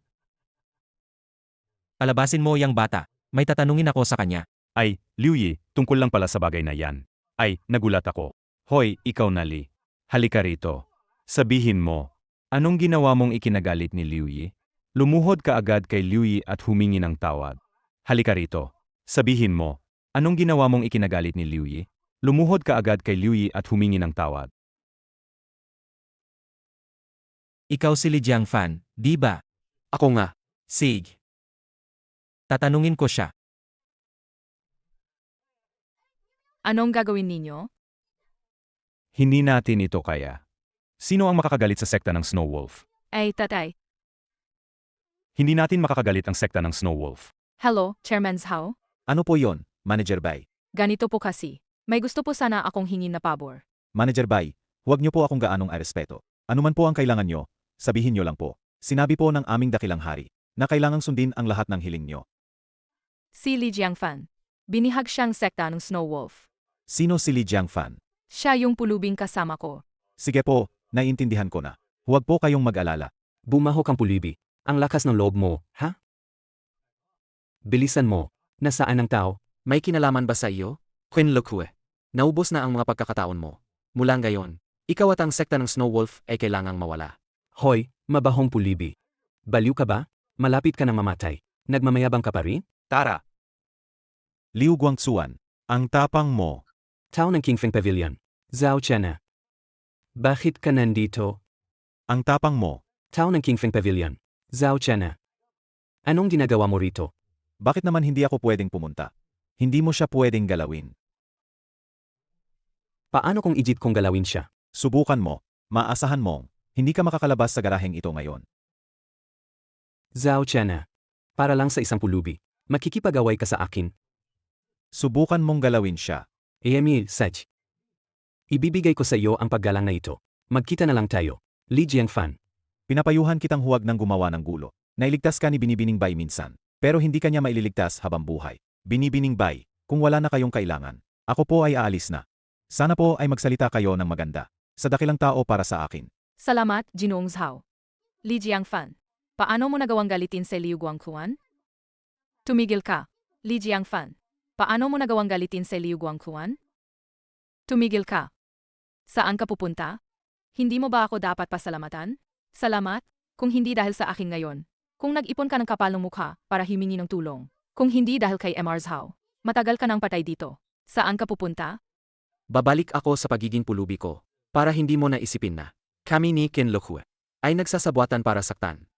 C: Palabasin mo yang bata. May tatanungin ako sa kanya.
E: Ay, Liu Yi, tungkol lang pala sa bagay na yan. Ay, nagulat ako. Hoy, ikaw na Li. Halika rito. Sabihin mo, anong ginawa mong ikinagalit ni Liu Yi? Lumuhod ka agad kay Liu Yi at humingi ng tawad. Halika rito. Sabihin mo, anong ginawa mong ikinagalit ni Liu Yi? Lumuhod ka agad kay Liu Yi at humingi ng tawad.
C: Ikaw si Li Jiangfan, di ba?
H: Ako nga.
C: Sige. Tatanungin ko siya.
B: Anong gagawin ninyo?
E: Hindi natin ito kaya. Sino ang makakagalit sa sekta ng Snow Wolf?
B: Ay, tatay.
E: Hindi natin makakagalit ang sekta ng Snow Wolf.
B: Hello, Chairman Zhao.
G: Ano po yon, Manager Bai?
B: Ganito po kasi. May gusto po sana akong hingin na pabor.
G: Manager Bai, huwag niyo po akong gaanong arespeto. Ano man po ang kailangan niyo, sabihin niyo lang po. Sinabi po ng aming dakilang hari na kailangang sundin ang lahat ng hiling niyo.
B: Si Li Jiangfan. Binihag siyang sekta ng Snow Wolf.
G: Sino si Li Jiangfan?
B: Siya yung pulubing kasama ko.
G: Sige po, naiintindihan ko na. Huwag po kayong mag-alala.
H: Bumahok ang pulibi. Ang lakas ng loob mo, ha? Bilisan mo. Nasaan ang tao? May kinalaman ba sa iyo? Quen Lukue. Naubos na ang mga pagkakataon mo. Mula ngayon, ikaw at ang sekta ng Snow Wolf ay kailangang mawala. Hoy, mabahong pulibi. Baliw ka ba? Malapit ka na mamatay. Nagmamayabang ka pa rin? Tara!
G: Liu Guangzuan, ang tapang mo.
H: Tao ng Kingfeng Pavilion. Zhao Chena. Bakit ka nandito?
G: Ang tapang mo.
H: Tao ng Kingfeng Pavilion. Zhao Chena. Anong ginagawa mo rito?
G: Bakit naman hindi ako pwedeng pumunta? Hindi mo siya pwedeng galawin.
H: Paano kung ijit kong galawin siya?
G: Subukan mo. Maasahan mong hindi ka makakalabas sa garaheng ito ngayon.
H: Zhao Chena. Para lang sa isang pulubi. Makikipag-away ka sa akin.
G: Subukan mong galawin siya.
H: Emil, Saj. Ibibigay ko sa iyo ang paggalang na ito. Magkita na lang tayo. Li Jiangfan.
G: Pinapayuhan kitang huwag nang gumawa ng gulo. Nailigtas ka ni Binibining Bai minsan. Pero hindi kanya maililigtas habang buhay. Binibining Bai, kung wala na kayong kailangan, ako po ay aalis na. Sana po ay magsalita kayo ng maganda. Sa dakilang tao para sa akin.
B: Salamat, Ginoong Zhao. Li Jiangfan. Paano mo nagawang galitin si Liu Guangquan? Tumigil ka. Li Jiangfan. Paano mo nagawang galitin si Liu Guangquan? Tumigil ka. Saan ka pupunta? Hindi mo ba ako dapat pasalamatan? Salamat, kung hindi dahil sa akin ngayon. Kung nag-ipon ka ng kapal ng mukha para himingi ng tulong. Kung hindi dahil kay MR Zhao. Matagal ka nang patay dito. Saan ka pupunta?
C: Babalik ako sa pagiging pulubi ko. Para hindi mo naisipin na kami ni Quen Lukue ay nagsasabwatan para saktan.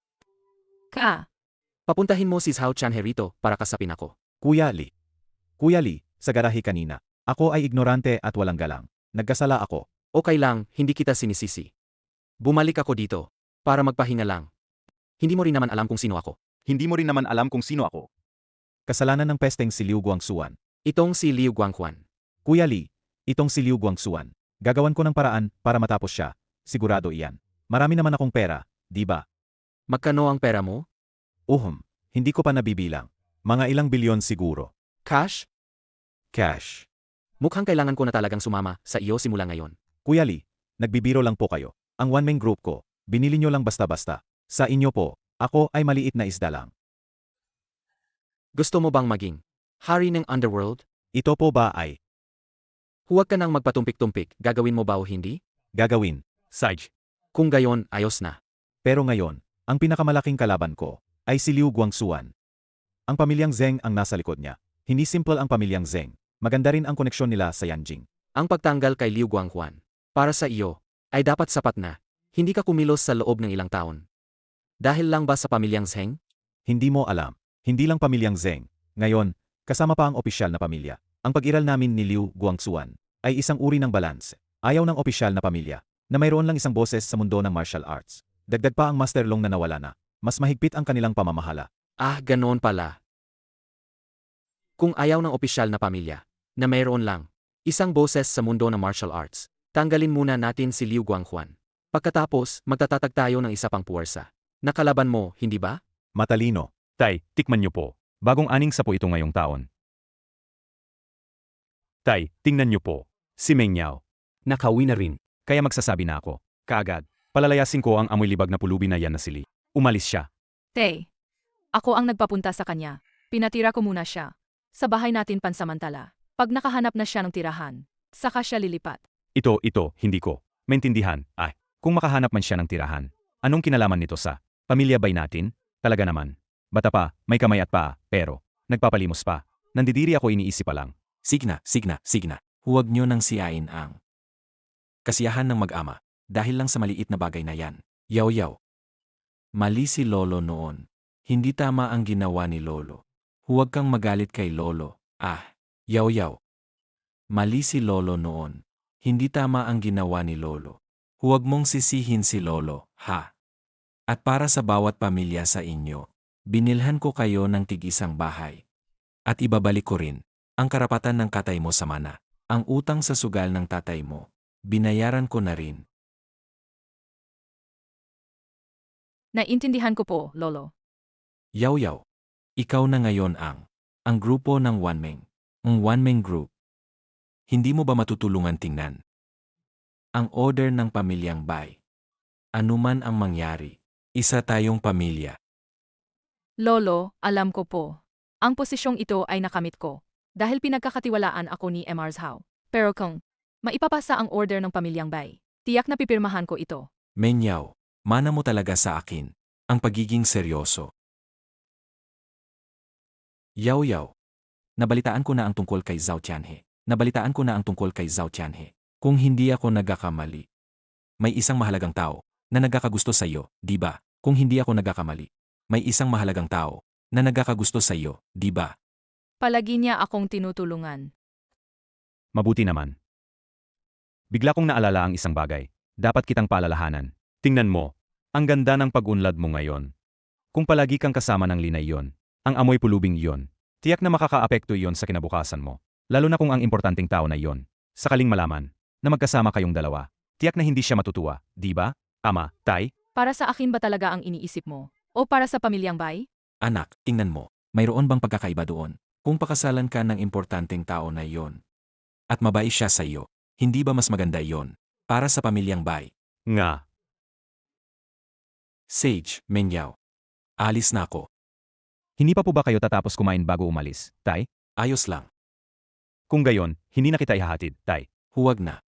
C: Papuntahin mo si Zhao Chanherito para kasapin ako.
G: Kuya Li, sa garahe kanina. Ako ay ignorante at walang galang. Nagkasala ako.
C: Okay lang, hindi kita sinisisi. Bumalik ako dito para magpahinga lang. Hindi mo rin naman alam kung sino ako.
E: Hindi mo rin naman alam kung sino ako.
G: Kasalanan ng pesteng si Liu Guangzuan.
C: Itong si Liu Guangquan.
G: Kuya Li, itong si Liu Guangzuan. Gagawan ko ng paraan para matapos siya. Sigurado iyan. Marami naman akong pera, di ba?
C: Magkano ang pera mo?
G: Hindi ko pa nabibilang. Mga ilang bilyon siguro.
C: Cash?
G: Cash.
C: Mukhang kailangan ko na talagang sumama sa iyo simula ngayon.
G: Kuya Li, nagbibiro lang po kayo. Ang one-man group ko, binili nyo lang basta-basta. Sa inyo po, ako ay maliit na isda lang.
C: Gusto mo bang maging hari ng underworld?
G: Ito po ba ay
C: Huwag ka nang magpatumpik-tumpik, gagawin mo ba o hindi?
G: gagawin?
E: Saj.
C: Kung gayon, ayos na.
G: Pero ngayon, ang pinakamalaking kalaban ko ay si Liu Guangzuan. Ang pamilyang Zheng ang nasa likod niya. Hindi simple ang pamilyang Zheng. Maganda rin ang koneksyon nila sa Yanjing.
C: Ang pagtanggal kay Liu Guangquan, para sa iyo, ay dapat sapat na. Hindi ka kumilos sa loob ng ilang taon. Dahil lang ba sa pamilyang Zheng?
G: Hindi mo alam. Hindi lang pamilyang Zheng. Ngayon, kasama pa ang opisyal na pamilya. Ang pag-iral namin ni Liu Guangzuan ay isang uri ng balance. Ayaw ng opisyal na pamilya na mayroon lang isang boses sa mundo ng martial arts. Dagdag pa ang Master Long na nawala na. Mas mahigpit ang kanilang pamamahala.
C: Ah, ganoon pala. Kung ayaw ng opisyal na pamilya, na mayroon lang, isang boses sa mundo ng martial arts, tanggalin muna natin si Liu Guanghuan. Pagkatapos, magtatatag tayo ng isa pang puwersa. Nakalaban mo, hindi ba?
G: Matalino.
E: Tay, tikman niyo po. Bagong 6 ito ngayong taon. Tay, tingnan niyo po. Si Meng Yao.
H: Nakauwi na rin.
E: Kaya magsasabi na ako. Kaagad. Palalayasin ko ang amoy libag na pulubi na yan na si Li. Umalis siya.
B: Tay, ako ang nagpapunta sa kanya. Pinatira ko muna siya. Sa bahay natin pansamantala. Pag nakahanap na siya ng tirahan, saka siya lilipat.
E: Ito, hindi ko. Maintindihan. Ay, kung makahanap man siya ng tirahan. Anong kinalaman nito sa pamilya bay natin? Talaga naman. Bata pa, may kamay at paa, pero nagpapalimos pa. Nandidiri ako iniisip pa lang.
H: Signa. Huwag niyo nang siyain ang kasiyahan ng mag-ama dahil lang sa maliit na bagay na yan. Yaw. Mali si Lolo noon. Hindi tama ang ginawa ni Lolo. Huwag kang magalit kay Lolo. Ah, yaw. Mali si Lolo noon. Hindi tama ang ginawa ni Lolo. Huwag mong sisihin si Lolo, ha? At para sa bawat pamilya sa inyo, binilhan ko kayo ng tig-isang bahay. At ibabalik ko rin ang karapatan ng katay mo sa mana. Ang utang sa sugal ng tatay mo, binayaran ko na rin.
B: Naiintindihan ko po, Lolo.
H: Yaw. Ikaw na ngayon ang grupo ng Wanmeng. Ang Wanmeng Group. Hindi mo ba matutulungan tingnan ang order ng pamilyang Bai? Anuman ang mangyari, isa tayong pamilya.
B: Lolo, alam ko po. Ang posisyong ito ay nakamit ko. Dahil pinagkakatiwalaan ako ni Mrs. Hao. Pero kung maipapasa ang order ng pamilyang Bai, tiyak na pipirmahan ko ito.
H: Menyaw, mana mo talaga sa akin ang pagiging seryoso. Yaw. Nabalitaan ko na ang tungkol kay Zhao Tianhe. Kung hindi ako nagkakamali, may isang mahalagang tao na nagkakagusto sa iyo, di ba? Kung hindi ako nagkakamali, may isang mahalagang tao na nagkakagusto sa iyo, di ba?
B: Palagi niya akong tinutulungan.
E: Mabuti naman. Bigla kong naalala ang isang bagay. Dapat kitang paalalahanan. Tingnan mo, ang ganda ng pag-unlad mo ngayon. Kung palagi kang kasama ng linay yon, ang amoy pulubing yon, tiyak na makakaapekto yon sa kinabukasan mo. Lalo na kung ang importanteng tao na yon, sakaling malaman na magkasama kayong dalawa, tiyak na hindi siya matutuwa, di ba? Ama, tay?
B: Para sa akin ba talaga ang iniisip mo? O para sa pamilyang Bai?
H: Anak, tingnan mo, mayroon bang pagkakaiba doon? Kung pakasalan ka ng importanteng tao na iyon, at mabait siya sa iyo, hindi ba mas maganda iyon para sa pamilyang Bai?
E: Nga.
H: Sage, Menyaw. Alis na ako.
E: Hindi pa po ba kayo tatapos kumain bago umalis, tay?
H: Ayos lang.
E: Kung gayon, hindi na kita ihahatid, tay.
H: Huwag na.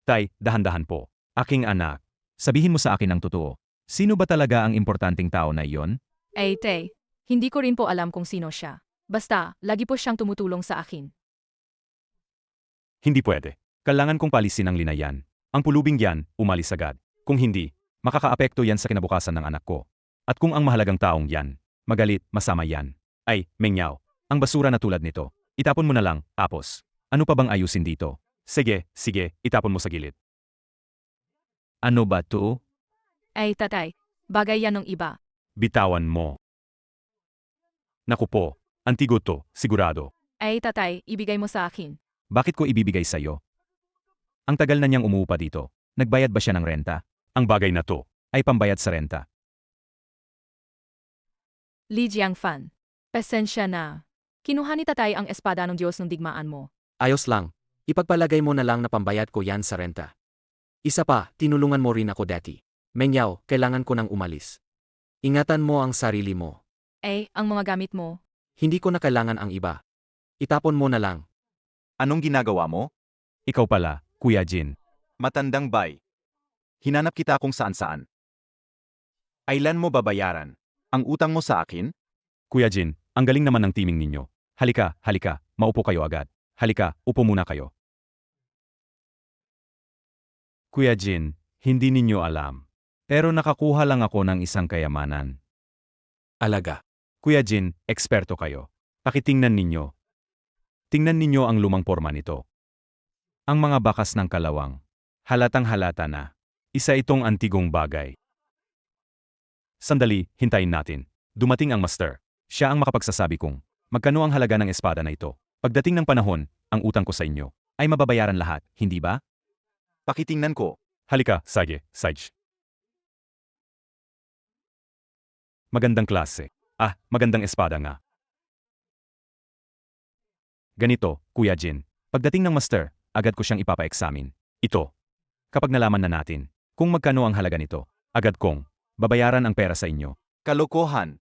E: Tay, dahan-dahan po. Aking anak, sabihin mo sa akin ang totoo. Sino ba talaga ang importanteng tao na iyon?
B: Ay, Tay, hindi ko rin po alam kung sino siya. Basta, lagi po siyang tumutulong sa akin.
E: Hindi pwede. Kailangan kong palisin ang linayan. Ang pulubing yan, umalis agad. Kung hindi, makakaapekto yan sa kinabukasan ng anak ko. At kung ang mahalagang taong yan, magalit, masama yan. Ay, Menyaw, ang basura na tulad nito, itapon mo na lang, tapos. Ano pa bang ayusin dito? Sige, itapon mo sa gilid. Ano ba to?
B: Ay, tatay, bagay yan ng iba.
E: Bitawan mo. Naku po, antigo to, sigurado.
B: Ay, tatay, ibigay mo sa akin.
E: Bakit ko ibibigay sa'yo? Ang tagal na niyang umuupa dito. Nagbayad ba siya ng renta? Ang bagay na to ay pambayad sa renta.
B: Li Jiangfan, pasensya na. Kinuha ni tatay ang espada ng Diyos ng digmaan mo.
C: Ayos lang. Ipagpalagay mo na lang na pambayad ko yan sa renta. Isa pa, tinulungan mo rin ako dati. Menyaw, kailangan ko nang umalis. Ingatan mo ang sarili mo.
B: Ay, ang mga gamit mo.
C: Hindi ko na kailangan ang iba. Itapon mo na lang.
G: Anong ginagawa mo?
E: Ikaw pala, Kuya Jin.
G: Matandang bay. Hinanap kita kung saan-saan. Ailan mo babayaran? Ang utang mo sa akin?
E: Kuya Jin, ang galing naman ng teaming ninyo. Halika, maupo kayo agad. Halika, upo muna kayo. Kuya Jin, hindi ninyo alam. Pero nakakuha lang ako ng isang kayamanan.
H: Alaga.
E: Kuya Jin, eksperto kayo. Pakitingnan ninyo. Tingnan ninyo ang lumang porma nito. Ang mga bakas ng kalawang. Halatang halata na. Isa itong antigong bagay. Sandali, hintayin natin. Dumating ang master. Siya ang makapagsasabi kung magkano ang halaga ng espada na ito. Pagdating ng panahon, ang utang ko sa inyo ay mababayaran lahat, hindi ba?
G: Pakitingnan ko.
E: Halika, Sage. Magandang klase. Magandang espada nga. Ganito, Kuya Jin. Pagdating ng master, agad ko siyang ipapa-examine. Ito. Kapag nalaman na natin kung magkano ang halaga nito, agad kong babayaran ang pera sa inyo.
G: Kalokohan.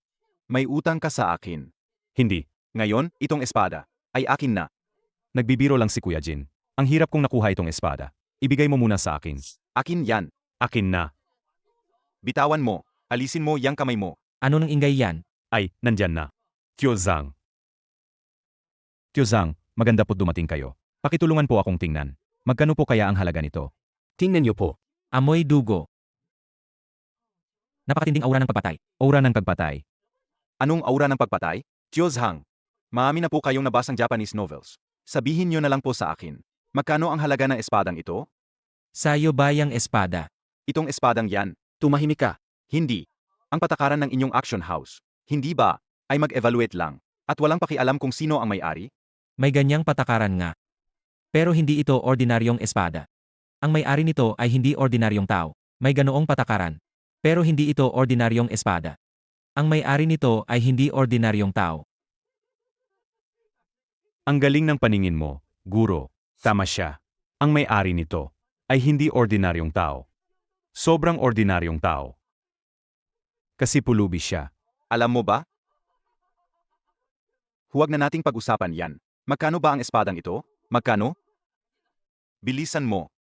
G: May utang ka sa akin.
E: Hindi.
G: Ngayon, itong espada ay akin na.
E: Nagbibiro lang si Kuya Jin. Ang hirap kong nakuha itong espada. Ibigay mo muna sa akin.
G: Akin yan.
E: Akin na.
G: Bitawan mo. Alisin mo yang kamay mo.
H: Ano nang ingay yan?
E: Ay, nandyan na. Tiozang, maganda po't dumating kayo. Pakitulungan po akong tingnan. Magkano po kaya ang halaga nito?
C: Tingnan niyo po.
H: Amoy dugo. Napakatinding aura ng pagpatay.
E: Aura ng pagpatay.
G: Anong aura ng pagpatay? Tiozhang. Maamin na po kayong nabasang Japanese novels. Sabihin nyo na lang po sa akin. Magkano ang halaga ng espadang ito?
H: Sayo bayang espada.
G: Itong espadang yan.
C: Tumahimik ka.
G: Hindi. Ang patakaran ng inyong auction house. Hindi ba? Ay mag-evaluate lang. At walang pakialam kung sino ang may-ari?
H: May ganyang patakaran nga. Pero hindi ito ordinaryong espada. Ang may-ari nito ay hindi ordinaryong tao. May ganoong patakaran. Pero hindi ito ordinaryong espada. Ang may-ari nito ay hindi ordinaryong tao.
E: Ang galing ng paningin mo, guro. Tama siya. Ang may-ari nito ay hindi ordinaryong tao. Sobrang ordinaryong tao. Kasi pulubi siya.
G: Alam mo ba? Huwag na nating pag-usapan yan. Magkano ba ang espadang ito? Magkano? Bilisan mo.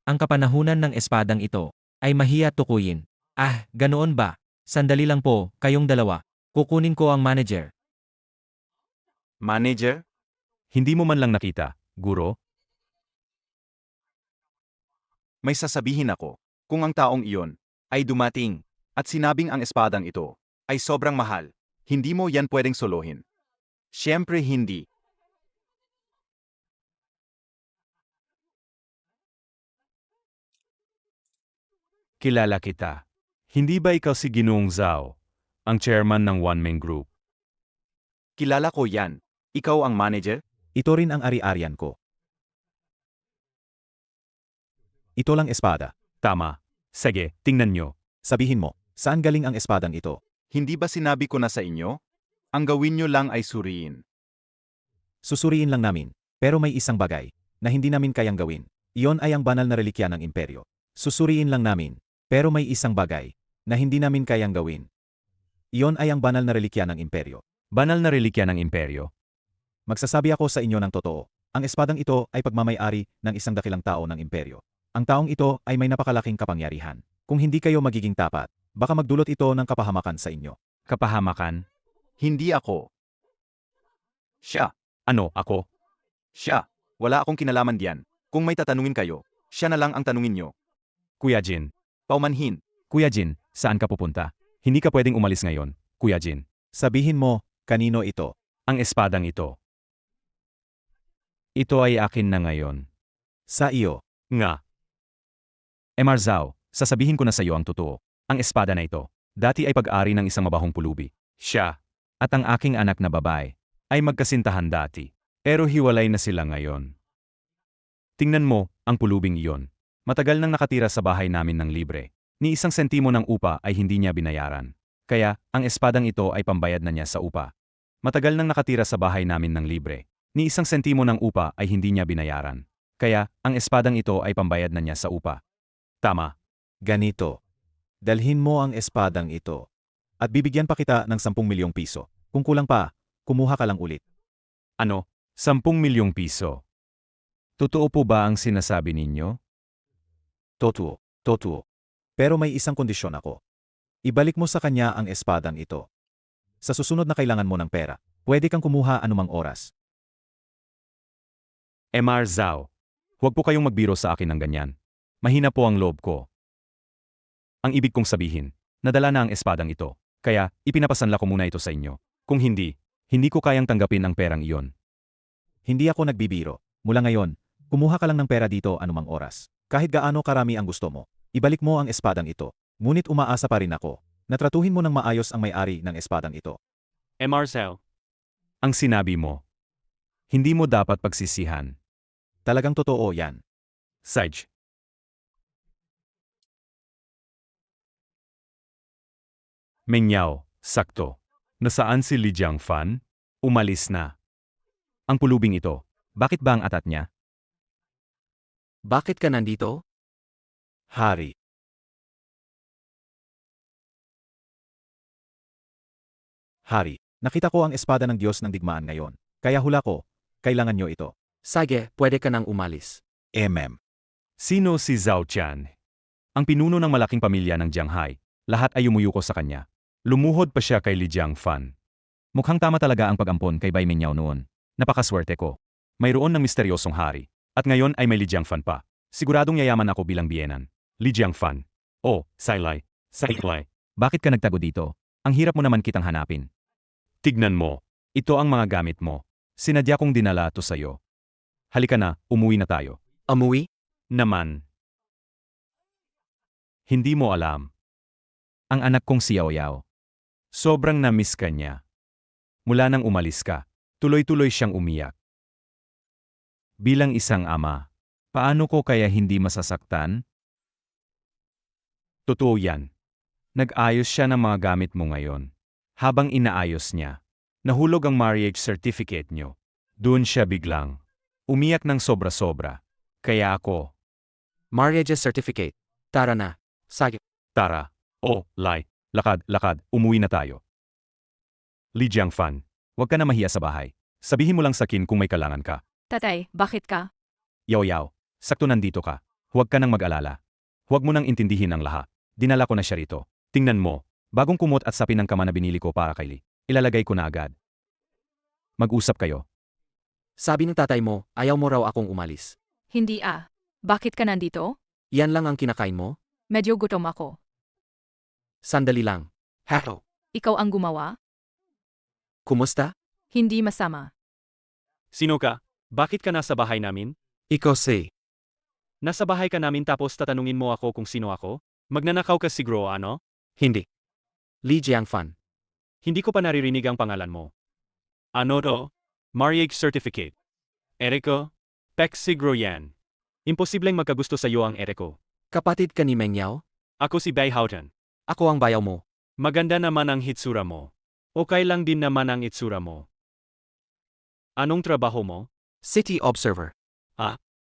H: Ang kapanahunan ng espadang ito ay mahiya tukuyin. Ganoon ba? Sandali lang po, kayong dalawa. Kukunin ko ang manager.
G: Manager?
E: Hindi mo man lang nakita, guro?
G: May sasabihin ako. Kung ang taong iyon ay dumating at sinabing ang espadang ito ay sobrang mahal, hindi mo yan pwedeng solohin. Siyempre hindi.
E: Kilala kita. Hindi ba ikaw si Ginoong Zhao, ang chairman ng One Man Group?
G: Kilala ko yan. Ikaw ang manager?
F: Ito rin ang ari-arian ko. Ito lang espada.
E: Tama. Sige, tingnan nyo.
F: Sabihin mo, saan galing ang espadang ito?
G: Hindi ba sinabi ko na sa inyo? Ang gawin nyo lang ay suriin.
F: Susuriin lang namin. Pero may isang bagay na hindi namin kayang gawin. Iyon ay ang banal na relikya ng imperyo. Susuriin lang namin. Pero may isang bagay na hindi namin kayang gawin. Iyon ay ang banal na relikya ng imperyo.
E: Banal na relikya ng imperyo.
F: Magsasabi ako sa inyo ng totoo. Ang espadang ito ay pagmamay-ari ng isang dakilang tao ng imperyo. Ang taong ito ay may napakalaking kapangyarihan. Kung hindi kayo magiging tapat, baka magdulot ito ng kapahamakan sa inyo.
E: Kapahamakan?
G: Hindi ako. Siya.
E: Ano, ako?
G: Siya. Wala akong kinalaman diyan. Kung may tatanungin kayo, siya na lang ang tanungin nyo.
E: Kuya Jin.
G: Paumanhin.
E: Kuya Jin, saan ka pupunta? Hindi ka pwedeng umalis ngayon, Kuya Jin.
F: Sabihin mo, kanino ito?
E: Ang espadang ito. Ito ay akin na ngayon.
F: Sa iyo.
E: Nga. Emar Zhao, sasabihin ko na sa iyo ang totoo. Ang espada na ito, dati ay pag-ari ng isang mabahong pulubi. Siya, at ang aking anak na babae, ay magkasintahan dati. Pero hiwalay na sila ngayon. Tingnan mo, ang pulubing iyon. Matagal nang nakatira sa bahay namin ng libre. Ni isang sentimo ng upa ay hindi niya binayaran. Kaya, ang espadang ito ay pambayad na niya sa upa. Matagal nang nakatira sa bahay namin ng libre. Ni isang sentimo ng upa ay hindi niya binayaran. Kaya, ang espadang ito ay pambayad na niya sa upa. Tama.
F: Ganito. Dalhin mo ang espadang ito. At bibigyan pa kita ng 10 milyong piso. Kung kulang pa, kumuha ka lang ulit.
E: Ano? 10 milyong piso. Totoo po ba ang sinasabi ninyo?
F: Totoo. Pero may isang kondisyon ako. Ibalik mo sa kanya ang espadang ito. Sa susunod na kailangan mo ng pera, pwede kang kumuha anumang oras.
E: Emar Zhao, huwag po kayong magbiro sa akin ng ganyan. Mahina po ang loob ko. Ang ibig kong sabihin, nadala na ang espadang ito. Kaya, ipinapasanla ko muna ito sa inyo. Kung hindi, hindi ko kayang tanggapin ang perang iyon.
F: Hindi ako nagbibiro. Mula ngayon, kumuha ka lang ng pera dito anumang oras. Kahit gaano karami ang gusto mo, ibalik mo ang espadang ito.
G: Ngunit umaasa pa rin ako na tratuhin mo ng maayos ang may-ari ng espadang ito.
E: Marcel. Ang sinabi mo. Hindi mo dapat pagsisihan.
G: Talagang totoo yan.
E: Sage. Menyaw, sakto. Nasaan si Li Jiangfan? Umalis na. Ang pulubing ito, bakit ba ang atat niya?
C: Bakit ka nandito?
G: Hari. Hari, nakita ko ang espada ng Diyos ng digmaan ngayon. Kaya hula ko, kailangan nyo ito.
C: Sige, pwede ka nang umalis.
E: Sino si Zhao Qian? Ang pinuno ng malaking pamilya ng Jianghai. Lahat ay umuyuko sa kanya. Lumuhod pa siya kay Li Jiangfan. Mukhang tama talaga ang pag-ampon kay Bai Menyaw noon. Napakaswerte ko. Mayroon ng misteryosong hari. At ngayon ay may Li Jiangfan pa. Siguradong yayaman ako bilang biyenan. Li Jiangfan. Oh, Sailai. Sailai. Bakit ka nagtago dito? Ang hirap mo naman kitang hanapin. Tignan mo. Ito ang mga gamit mo. Sinadya kong dinala to sa'yo. Halika na, umuwi na tayo.
C: Umuwi?
E: Naman. Hindi mo alam. Ang anak kong si Yao Yao. Sobrang na-miss ka niya. Mula nang umalis ka, tuloy-tuloy siyang umiyak. Bilang isang ama, paano ko kaya hindi masasaktan? Totoo yan. Nag-ayos siya ng mga gamit mo ngayon. Habang inaayos niya, nahulog ang marriage certificate niyo. Doon siya biglang umiyak ng sobra-sobra. Kaya ako,
C: Marriage certificate. Tara na. Sige.
E: tara, Lai, lakad, umuwi na tayo. Li Jiangfan, huwag ka na mahiya sa bahay. Sabihin mo lang sa akin kung may kailangan ka.
B: Tatay, bakit ka?
E: Yao Yao, sakto nandito ka. Huwag ka nang mag-alala. Huwag mo nang intindihin ang lahat. Dinala ko na siya rito. Tingnan mo, bagong kumot at sapin ng kama na binili ko para kay Li. Ilalagay ko na agad. Mag-usap kayo.
C: Sabi ng tatay mo, ayaw mo raw akong umalis.
B: Hindi ah. Bakit ka nandito?
C: Yan lang ang kinakain mo?
B: Medyo gutom ako.
C: Sandali lang. Hello.
B: Ikaw ang gumawa?
C: Kumusta?
B: Hindi masama.
E: Sino ka? Bakit ka nasa bahay namin?
C: Ikaw si.
E: Nasa bahay ka namin tapos tatanungin mo ako kung sino ako? Magnanakaw ka siguro ano?
C: Hindi. Li Jiangfan.
E: Hindi ko pa naririnig ang pangalan mo. Ano to? Marriage certificate. Eriko? Pek siguro yan. Imposibleng magkagusto sa iyo ang Eriko.
C: Kapatid ka ni Meng Yao?
E: Ako si Bai Haotan.
C: Ako ang bayaw mo.
E: Maganda naman ang hitsura mo. Okay lang din naman ang itsura mo. Anong trabaho mo?
C: City Observer.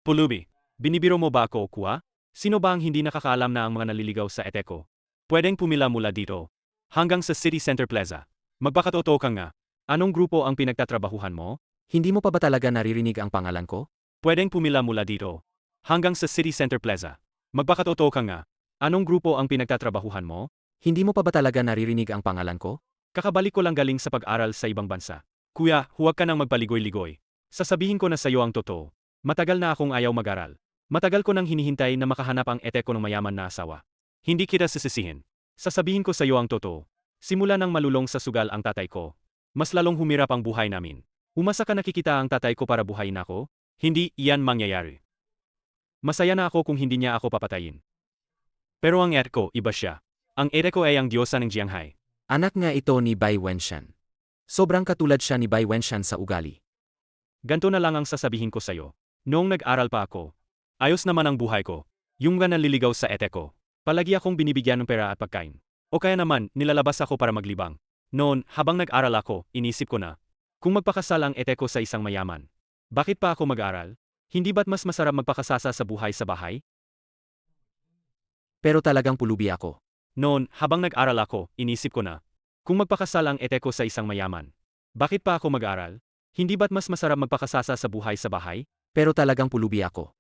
E: Pulubi. Binibiro mo ba ako, Kuya? Sino ba ang hindi nakakaalam na ang mga naliligaw sa Eteko? Pwedeng pumila mula dito. Hanggang sa City Center Plaza. Magpakatotoo ka nga. Anong grupo ang pinagtatrabahuhan mo?
C: Hindi mo pa ba talaga naririnig ang pangalan ko?
E: Pwedeng pumila mula dito. Hanggang sa City Center Plaza. Magpakatotoo ka nga. Anong grupo ang pinagtatrabahuhan mo?
C: Hindi mo pa ba talaga naririnig ang pangalan ko?
E: Kakabalik ko lang galing sa pag-aral sa ibang bansa. Kuya, huwag ka nang magpaligoy-ligoy. Sasabihin ko na sa iyo ang totoo. Matagal na akong ayaw mag-aral. Matagal ko nang hinihintay na makahanap ang Eteko ng mayaman na asawa. Hindi kita sisisihin. Sasabihin ko sa iyo ang totoo. Simula nang malulong sa sugal ang tatay ko, mas lalong humirap ang buhay namin. Umasa ka nakikita ang tatay ko para buhayin ako? Hindi iyan mangyayari. Masaya na ako kung hindi niya ako papatayin. Pero ang Eteko, iba siya. Ang Eteko ay ang diyosa ng Jianghai.
C: Anak nga ito ni Bai Wenshan. Sobrang katulad siya ni Bai Wenshan sa ugali.
E: Ganto na lang ang sasabihin ko sa'yo. Noong nag-aral pa ako, ayos naman ang buhay ko. Yung nga naliligaw sa Eteko. Palagi akong binibigyan ng pera at pagkain. O kaya naman, nilalabas ako para maglibang. Noon, habang nag-aral ako, inisip ko na, kung magpakasal ang Eteko sa isang mayaman, bakit pa ako mag-aral? Hindi ba't mas masarap magpakasasa sa buhay sa bahay?
C: Pero talagang pulubi ako.
E: Noon, habang nag-aral ako, inisip ko na, kung magpakasal ang Eteko sa isang mayaman, bakit pa ako mag-aral? Hindi ba't mas masarap magpakasasa sa buhay sa bahay?
C: Pero talagang pulubi ako.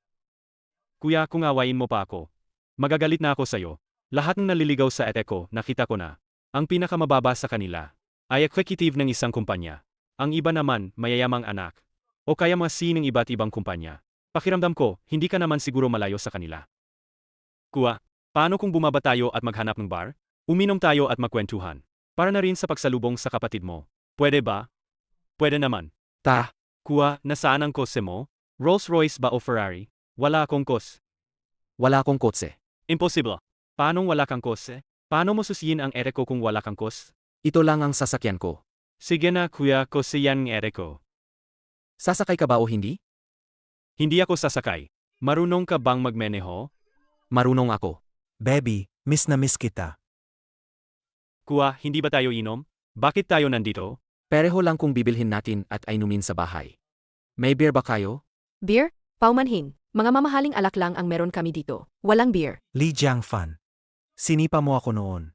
E: Kuya, kung awayin mo pa ako, magagalit na ako sa'yo. Lahat ng naliligaw sa Eteko, nakita ko na. Ang pinakamababa sa kanila ay executive ng isang kumpanya. Ang iba naman, mayayamang anak. O kaya mga C ng iba't ibang kumpanya. Pakiramdam ko, hindi ka naman siguro malayo sa kanila. Kuya, paano kung bumaba tayo at maghanap ng bar? Uminom tayo at magkwentuhan. Para na rin sa pagsalubong sa kapatid mo. Pwede ba? Pwede naman. Kuya, nasaan ang kotse mo? Rolls Royce ba o Ferrari? Wala akong kos.
C: Wala akong kotse.
E: Imposible.
H: Paano wala kang kos? Paano mo susiyin ang ere ko kung wala kang kos?
C: Ito lang ang sasakyan ko.
H: Sige na kuya, kosiyan ng ere ko.
C: Sasakay ka ba o hindi?
H: Hindi ako sasakay. Marunong ka bang magmeneho?
C: Marunong ako.
F: Baby, miss na miss kita.
H: Kuya, hindi ba tayo inom? Bakit tayo nandito?
C: Pareho lang kung bibilhin natin at inumin sa bahay. May beer ba kayo?
A: Beer? Paumanhin. Mga mamahaling alak lang ang meron kami dito. Walang beer.
F: Li Jiangfan. Sinipa mo ako noon.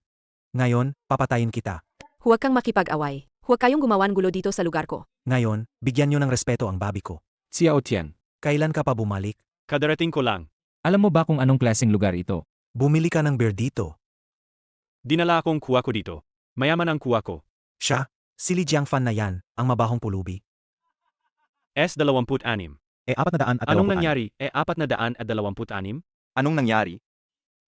F: Ngayon, papatayin kita.
A: Huwag kang makipag-away. Huwag kayong gumawan gulo dito sa lugar ko.
F: Ngayon, bigyan nyo ng respeto ang babi ko.
H: Xiao Tian.
F: Kailan ka pa bumalik?
H: Kadarating ko lang.
D: Alam mo ba kung anong klaseng lugar ito?
F: Bumili ka ng beer dito.
H: Dinala akong kuya ko dito. Mayaman ang kuya ko.
F: Siya, si Li Jiangfan na yan, ang mabahong pulubi.
H: S26.
G: 426.
H: Anong nangyari? 426?
G: Anong nangyari?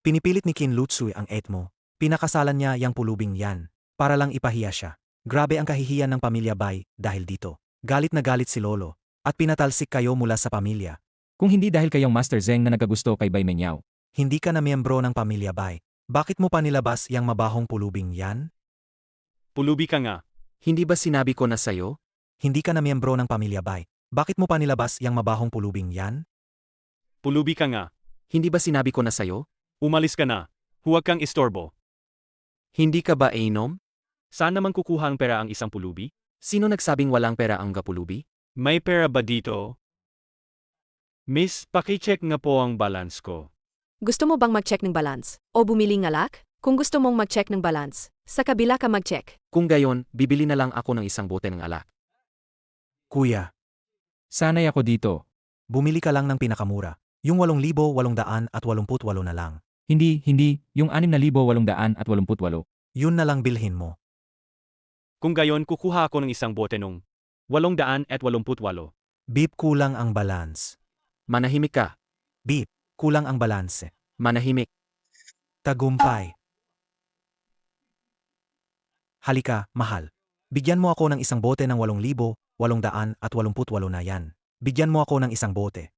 F: Pinipilit ni Qin Lutsui ang et mo. Pinakasalan niya yang pulubing yan. Para lang ipahiya siya. Grabe ang kahihiyan ng pamilya Bai dahil dito. Galit na galit si Lolo. At pinatalsik kayo mula sa pamilya.
D: Kung hindi dahil kayong Master Zeng na nagkagusto kay Bai Menyaw.
F: Hindi ka na miyembro ng pamilya Bai. Bakit mo pa nilabas yang mabahong pulubing yan?
H: Pulubi ka nga.
C: Hindi ba sinabi ko na sayo?
F: Hindi ka na miyembro ng pamilya Bai. Bakit mo pa nilabas yang mabahong pulubing yan?
H: Pulubi ka nga.
C: Hindi ba sinabi ko na sayo?
H: Umalis ka na. Huwag kang istorbo.
C: Hindi ka ba inom?
H: Saan naman kukuha ang pera ang isang pulubi?
C: Sino nagsabing walang pera ang gapulubi?
H: May pera ba dito? Miss, pakicheck nga po ang balance ko.
A: Gusto mo bang mag-check ng balance? O bumili ng alak? Kung gusto mong mag-check ng balance, sa kabila ka mag-check.
C: Kung gayon, bibili na lang ako ng isang bote ng alak.
F: Kuya,
D: Sanay ako dito.
F: bumili ka lang ng pinakamura. Yung 8,888 na lang.
D: Hindi, yung 6,888.
F: Yun na lang bilhin mo.
H: Kung gayon, kukuha ako ng isang bote nung 888.
F: Beep, kulang ang balance.
C: Manahimik ka.
F: Beep, kulang ang balanse.
C: Manahimik.
F: Tagumpay. Halika, mahal. Bigyan mo ako ng isang bote ng 8,888 na yan. Bigyan mo ako ng isang bote.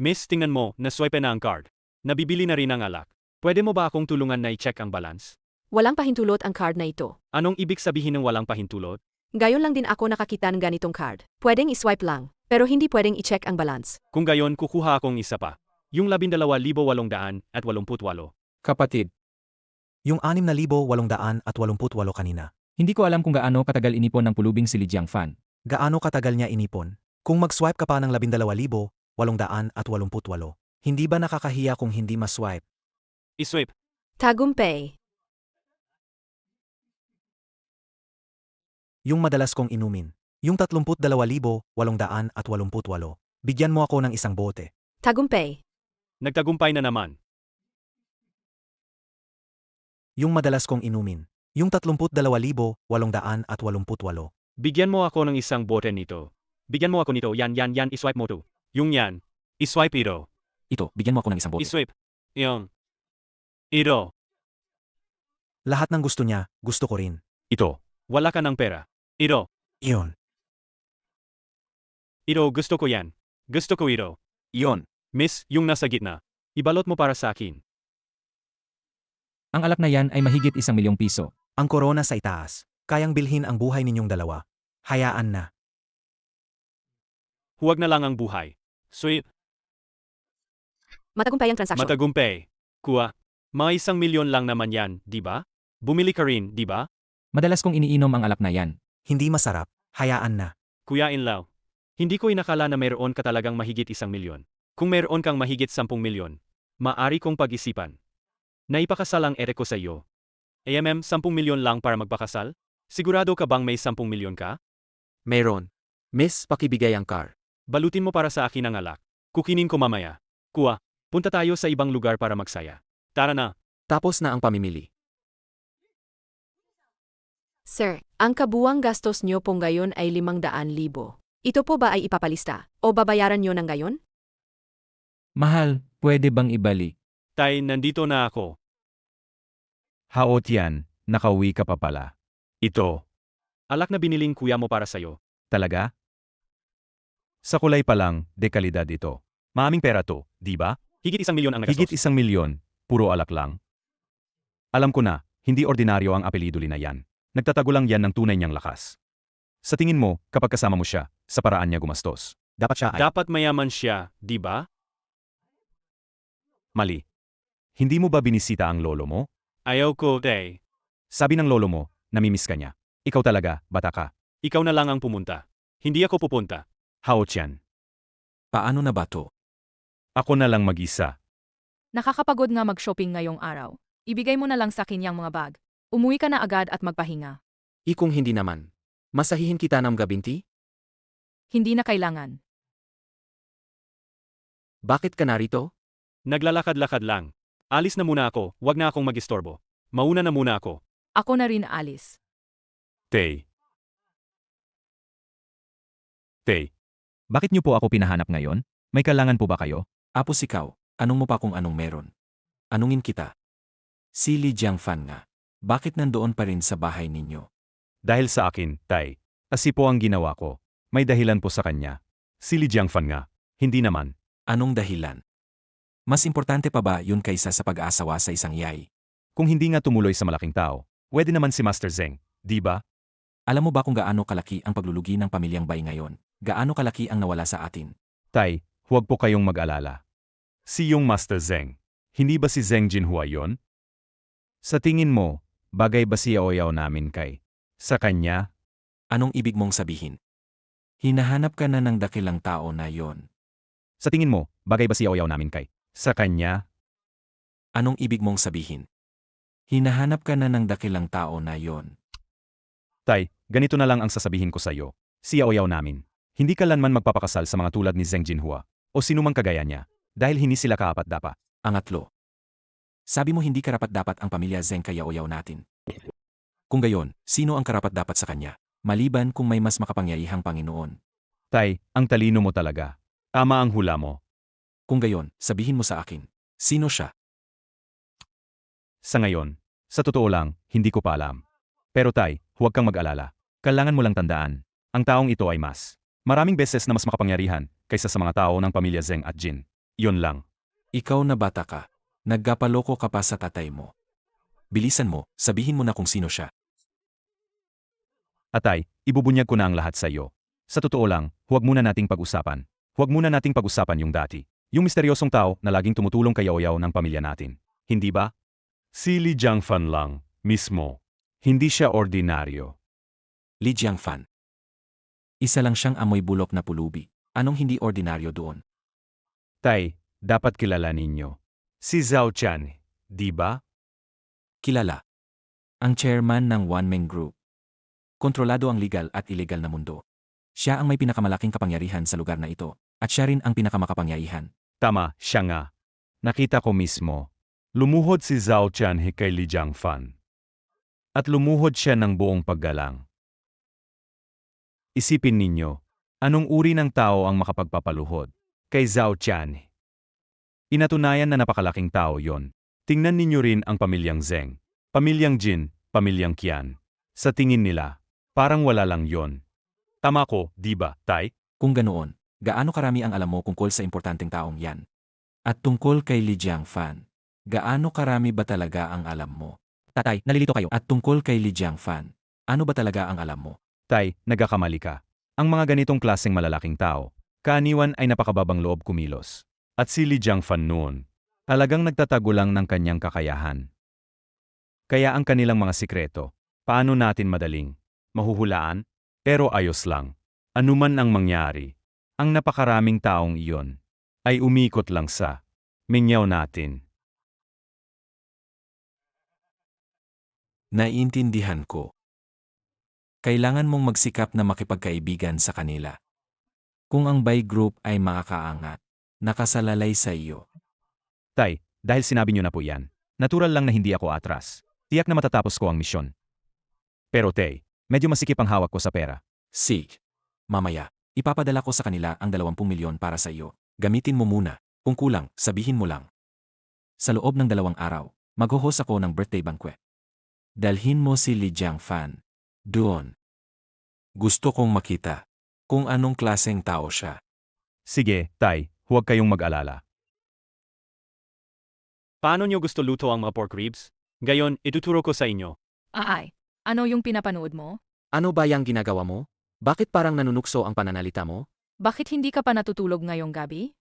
H: Miss, tingnan mo, naswipe na ang card. Nabibili na rin ang alak. Pwede mo ba akong tulungan na i-check ang balance?
A: Walang pahintulot ang card na ito.
H: Anong ibig sabihin ng walang pahintulot?
A: Gayon lang din ako nakakita ng ganitong card. Pwedeng iswipe lang, pero hindi pwedeng i-check ang balance.
H: Kung gayon, kukuha akong isa pa. Yung 12,888.
D: Kapatid,
F: Yung 6,888 kanina.
D: hindi ko alam kung gaano katagal inipon ng pulubing si Li Jiangfan.
F: Gaano katagal niya inipon? Kung mag-swipe ka pa ng 12,888, hindi ba nakakahiya kung hindi ma-swipe?
H: Iswipe.
A: Tagumpay.
F: Yung madalas kong inumin. Yung 32,888. Bigyan mo ako ng isang bote.
A: Tagumpay.
H: Nagtagumpay na naman.
F: Yung madalas kong inumin. Yung 32,888.
H: Bigyan mo ako ng isang bote nito. Bigyan mo ako nito. Yan, iswipe mo to. Yung yan. Iswipe ito.
D: Ito, bigyan mo ako ng isang bote.
H: Iswipe. Yung. Ito.
F: Lahat ng gusto niya, gusto ko rin.
H: Ito. Wala ka ng pera. Ito.
F: Iyon.
H: Ito, gusto ko yan. Gusto ko ito.
G: Iyon.
H: Miss, yung nasa gitna. Ibalot mo para sa akin.
D: Ang alak na yan ay mahigit 1,000,000 piso.
F: Ang korona sa itaas. Kayang bilhin ang buhay ninyong dalawa. Hayaan na.
H: Huwag na lang ang buhay. Sweet.
A: Matagumpay ang transaksyon.
H: Matagumpay. Kuya. Mga 1,000,000 lang naman yan, di ba? Bumili ka rin, di ba?
D: Madalas kong iniinom ang alak na yan.
F: Hindi masarap. Hayaan na.
H: Kuya Inlaw. Hindi ko inakala na mayroon ka talagang mahigit 1,000,000. Kung mayroon kang mahigit 10,000,000, maaari kong pag-isipan. Naipakasal ang ere ko sa iyo. 10,000,000 lang para magpakasal? Sigurado ka bang may 10,000,000 ka?
C: Mayroon. Miss, pakibigay ang car.
H: Balutin mo para sa akin ang alak. Kukinin ko mamaya. Kuya, punta tayo sa ibang lugar para magsaya. Tara na.
C: Tapos na ang pamimili.
A: Sir, ang kabuwang gastos nyo pong gayon ay 500,000. Ito po ba ay ipapalista? O babayaran nyo ng gayon?
D: Mahal, pwede bang ibalik?
H: Tay, nandito na ako.
E: Hao Tian, nakauwi ka pa pala. Ito.
H: Alak na biniling kuya mo para sa'yo.
E: Talaga? Sa kulay pa lang, dekalidad ito. Maaming pera to, di ba?
H: Higit 1,000,000 ang nagastos.
E: Higit 1,000,000, puro alak lang. Alam ko na, hindi ordinaryo ang apelyido Li na yan. Nagtatago lang yan ng tunay niyang lakas. Sa tingin mo, kapag kasama mo siya, sa paraan niya gumastos.
G: Dapat siya ay...
H: Dapat mayaman siya, di ba?
E: Mali. Hindi mo ba binisita ang lolo mo?
H: Ayaw ko, Tay.
E: Sabi ng lolo mo, namimiss ka niya. Ikaw talaga, bata ka.
H: Ikaw na lang ang pumunta. Hindi ako pupunta.
E: Hao Tian.
F: Paano na ba to?
E: Ako na lang mag-isa.
B: Nakakapagod nga mag-shopping ngayong araw. Ibigay mo na lang sa akin yung mga bag. Umuwi ka na agad at magpahinga.
C: Kung hindi naman. Masahihin kita ng gabinti?
B: Hindi na kailangan.
C: Bakit ka narito?
H: Naglalakad-lakad lang. Alis na muna ako, wag na akong mag-istorbo. Mauna na muna ako.
B: Ako na rin alis.
E: Tay. Tay. Bakit niyo po ako pinahanap ngayon? May kailangan po ba kayo?
F: Apos ikaw, anong mo pa kung anong meron? Anungin kita. Si Li Jiangfan nga. Bakit nandoon pa rin sa bahay ninyo?
E: Dahil sa akin, Tay. Kasi po ang ginawa ko. May dahilan po sa kanya. Si Li Jiangfan nga. Hindi naman.
F: Anong dahilan? Mas importante pa ba yun kaysa sa pag-aasawa sa isang yay?
E: Kung hindi nga tumuloy sa malaking tao, pwede naman si Master Zeng, di ba?
F: Alam mo ba kung gaano kalaki ang paglulugi ng pamilyang Bai ngayon? Gaano kalaki ang nawala sa atin?
E: Tay, huwag po kayong mag-alala. Si yung Master Zeng. Hindi ba si Zeng Jinhua yon? Sa tingin mo, bagay ba si Yaoyao namin kay? Sa kanya?
F: Anong ibig mong sabihin? Hinahanap ka na ng dakilang tao na yon.
E: Sa tingin mo, bagay ba si Yaoyao namin kay? Sa kanya?
F: Anong ibig mong sabihin? Hinahanap ka na ng dakilang tao na yon.
E: Tay, ganito na lang ang sasabihin ko sa iyo. Si Yaoyao namin. Hindi kalanman magpapakasal sa mga tulad ni Zeng Jinhua o sinumang kagaya niya dahil hindi sila kaapat-dapat.
F: Angatlo. Sabi mo hindi karapat-dapat ang pamilya Zeng kay Yaoyao natin. Kung gayon, sino ang karapat-dapat sa kanya? Maliban kung may mas makapangyarihang Panginoon.
E: Tay, ang talino mo talaga. Tama ang hula mo.
F: Kung gayon, sabihin mo sa akin, sino siya?
E: Sa ngayon, sa totoo lang, hindi ko pa alam. Pero Tay, huwag kang mag-alala. Kailangan mo lang tandaan, ang taong ito ay maraming beses na mas makapangyarihan kaysa sa mga tao ng pamilya Zeng at Jin. Yun lang.
F: Ikaw na bata ka. Nagkapaloko ka pa sa tatay mo. Bilisan mo, sabihin mo na kung sino siya.
E: Atay, ibubunyag ko na ang lahat sa iyo. Sa totoo lang, huwag muna nating pag-usapan. Huwag muna nating pag-usapan yung dati. Yung misteryosong tao na laging tumutulong kay Yaoyao ng pamilya natin. Hindi ba? Si Li Jiangfan lang, mismo. Hindi siya ordinaryo.
F: Li Jiangfan. Isa lang siyang amoy bulok na pulubi. Anong hindi ordinaryo doon?
E: Tay, dapat kilala ninyo. Si Zhao Tian, di ba?
F: Kilala. Ang chairman ng one-man group. Kontrolado ang legal at illegal na mundo. Siya ang may pinakamalaking kapangyarihan sa lugar na ito, at siya rin ang pinakamakapangyarihan.
E: Tama, siya nga. Nakita ko mismo. Lumuhod si Zhao Tian kay Li Jiangfan. At lumuhod siya ng buong paggalang. Isipin ninyo, anong uri ng tao ang makapagpapaluhod? Kay Zhao Tian. Inatunayan na napakalaking tao yon. Tingnan ninyo rin ang pamilyang Zeng, pamilyang Jin, pamilyang Qian. Sa tingin nila, parang wala lang yon. Tama ko, di ba, Tay?
F: Kung ganoon, gaano karami ang alam mo tungkol sa importanteng taong yan? At tungkol kay Li Jiangfan, gaano karami ba talaga ang alam mo? Tatay, nalilito kayo. At tungkol kay Li Jiangfan, ano ba talaga ang alam mo?
E: Tay, nagkakamali ka. Ang mga ganitong klaseng malalaking tao, kaaniwan ay napakababang loob kumilos. At si Li Jiangfan noon, talagang nagtatago lang ng kanyang kakayahan. Kaya ang kanilang mga sikreto, paano natin madaling mahuhulaan? Pero ayos lang. Anuman ang mangyari, ang napakaraming taong iyon ay umikot lang sa minyaw natin.
F: Naiintindihan ko. Kailangan mong magsikap na makipagkaibigan sa kanila. Kung ang Bai Group ay makakaangat, nakasalalay sa iyo.
E: Tay, dahil sinabi niyo na po yan, natural lang na hindi ako atras. Tiyak na matatapos ko ang misyon. Pero Tay, medyo masikip ang hawak ko sa pera.
F: Sig. Mamaya, ipapadala ko sa kanila ang 20 milyon para sa iyo. Gamitin mo muna. Kung kulang, sabihin mo lang. Sa loob ng 2 araw, mag-host ako ng birthday banquet. Dalhin mo si Li Jiangfan. Doon. Gusto kong makita kung anong klaseng tao siya.
E: Sige, Tay, huwag kayong mag-alala.
H: Paano niyo gusto luto ang mga pork ribs?
E: Gayon, ituturo ko sa inyo.
B: Ay, ano yung pinapanood mo?
C: Ano ba yang ginagawa mo? Bakit parang nanunukso ang pananalita mo?
B: Bakit hindi ka pa natutulog ngayong gabi?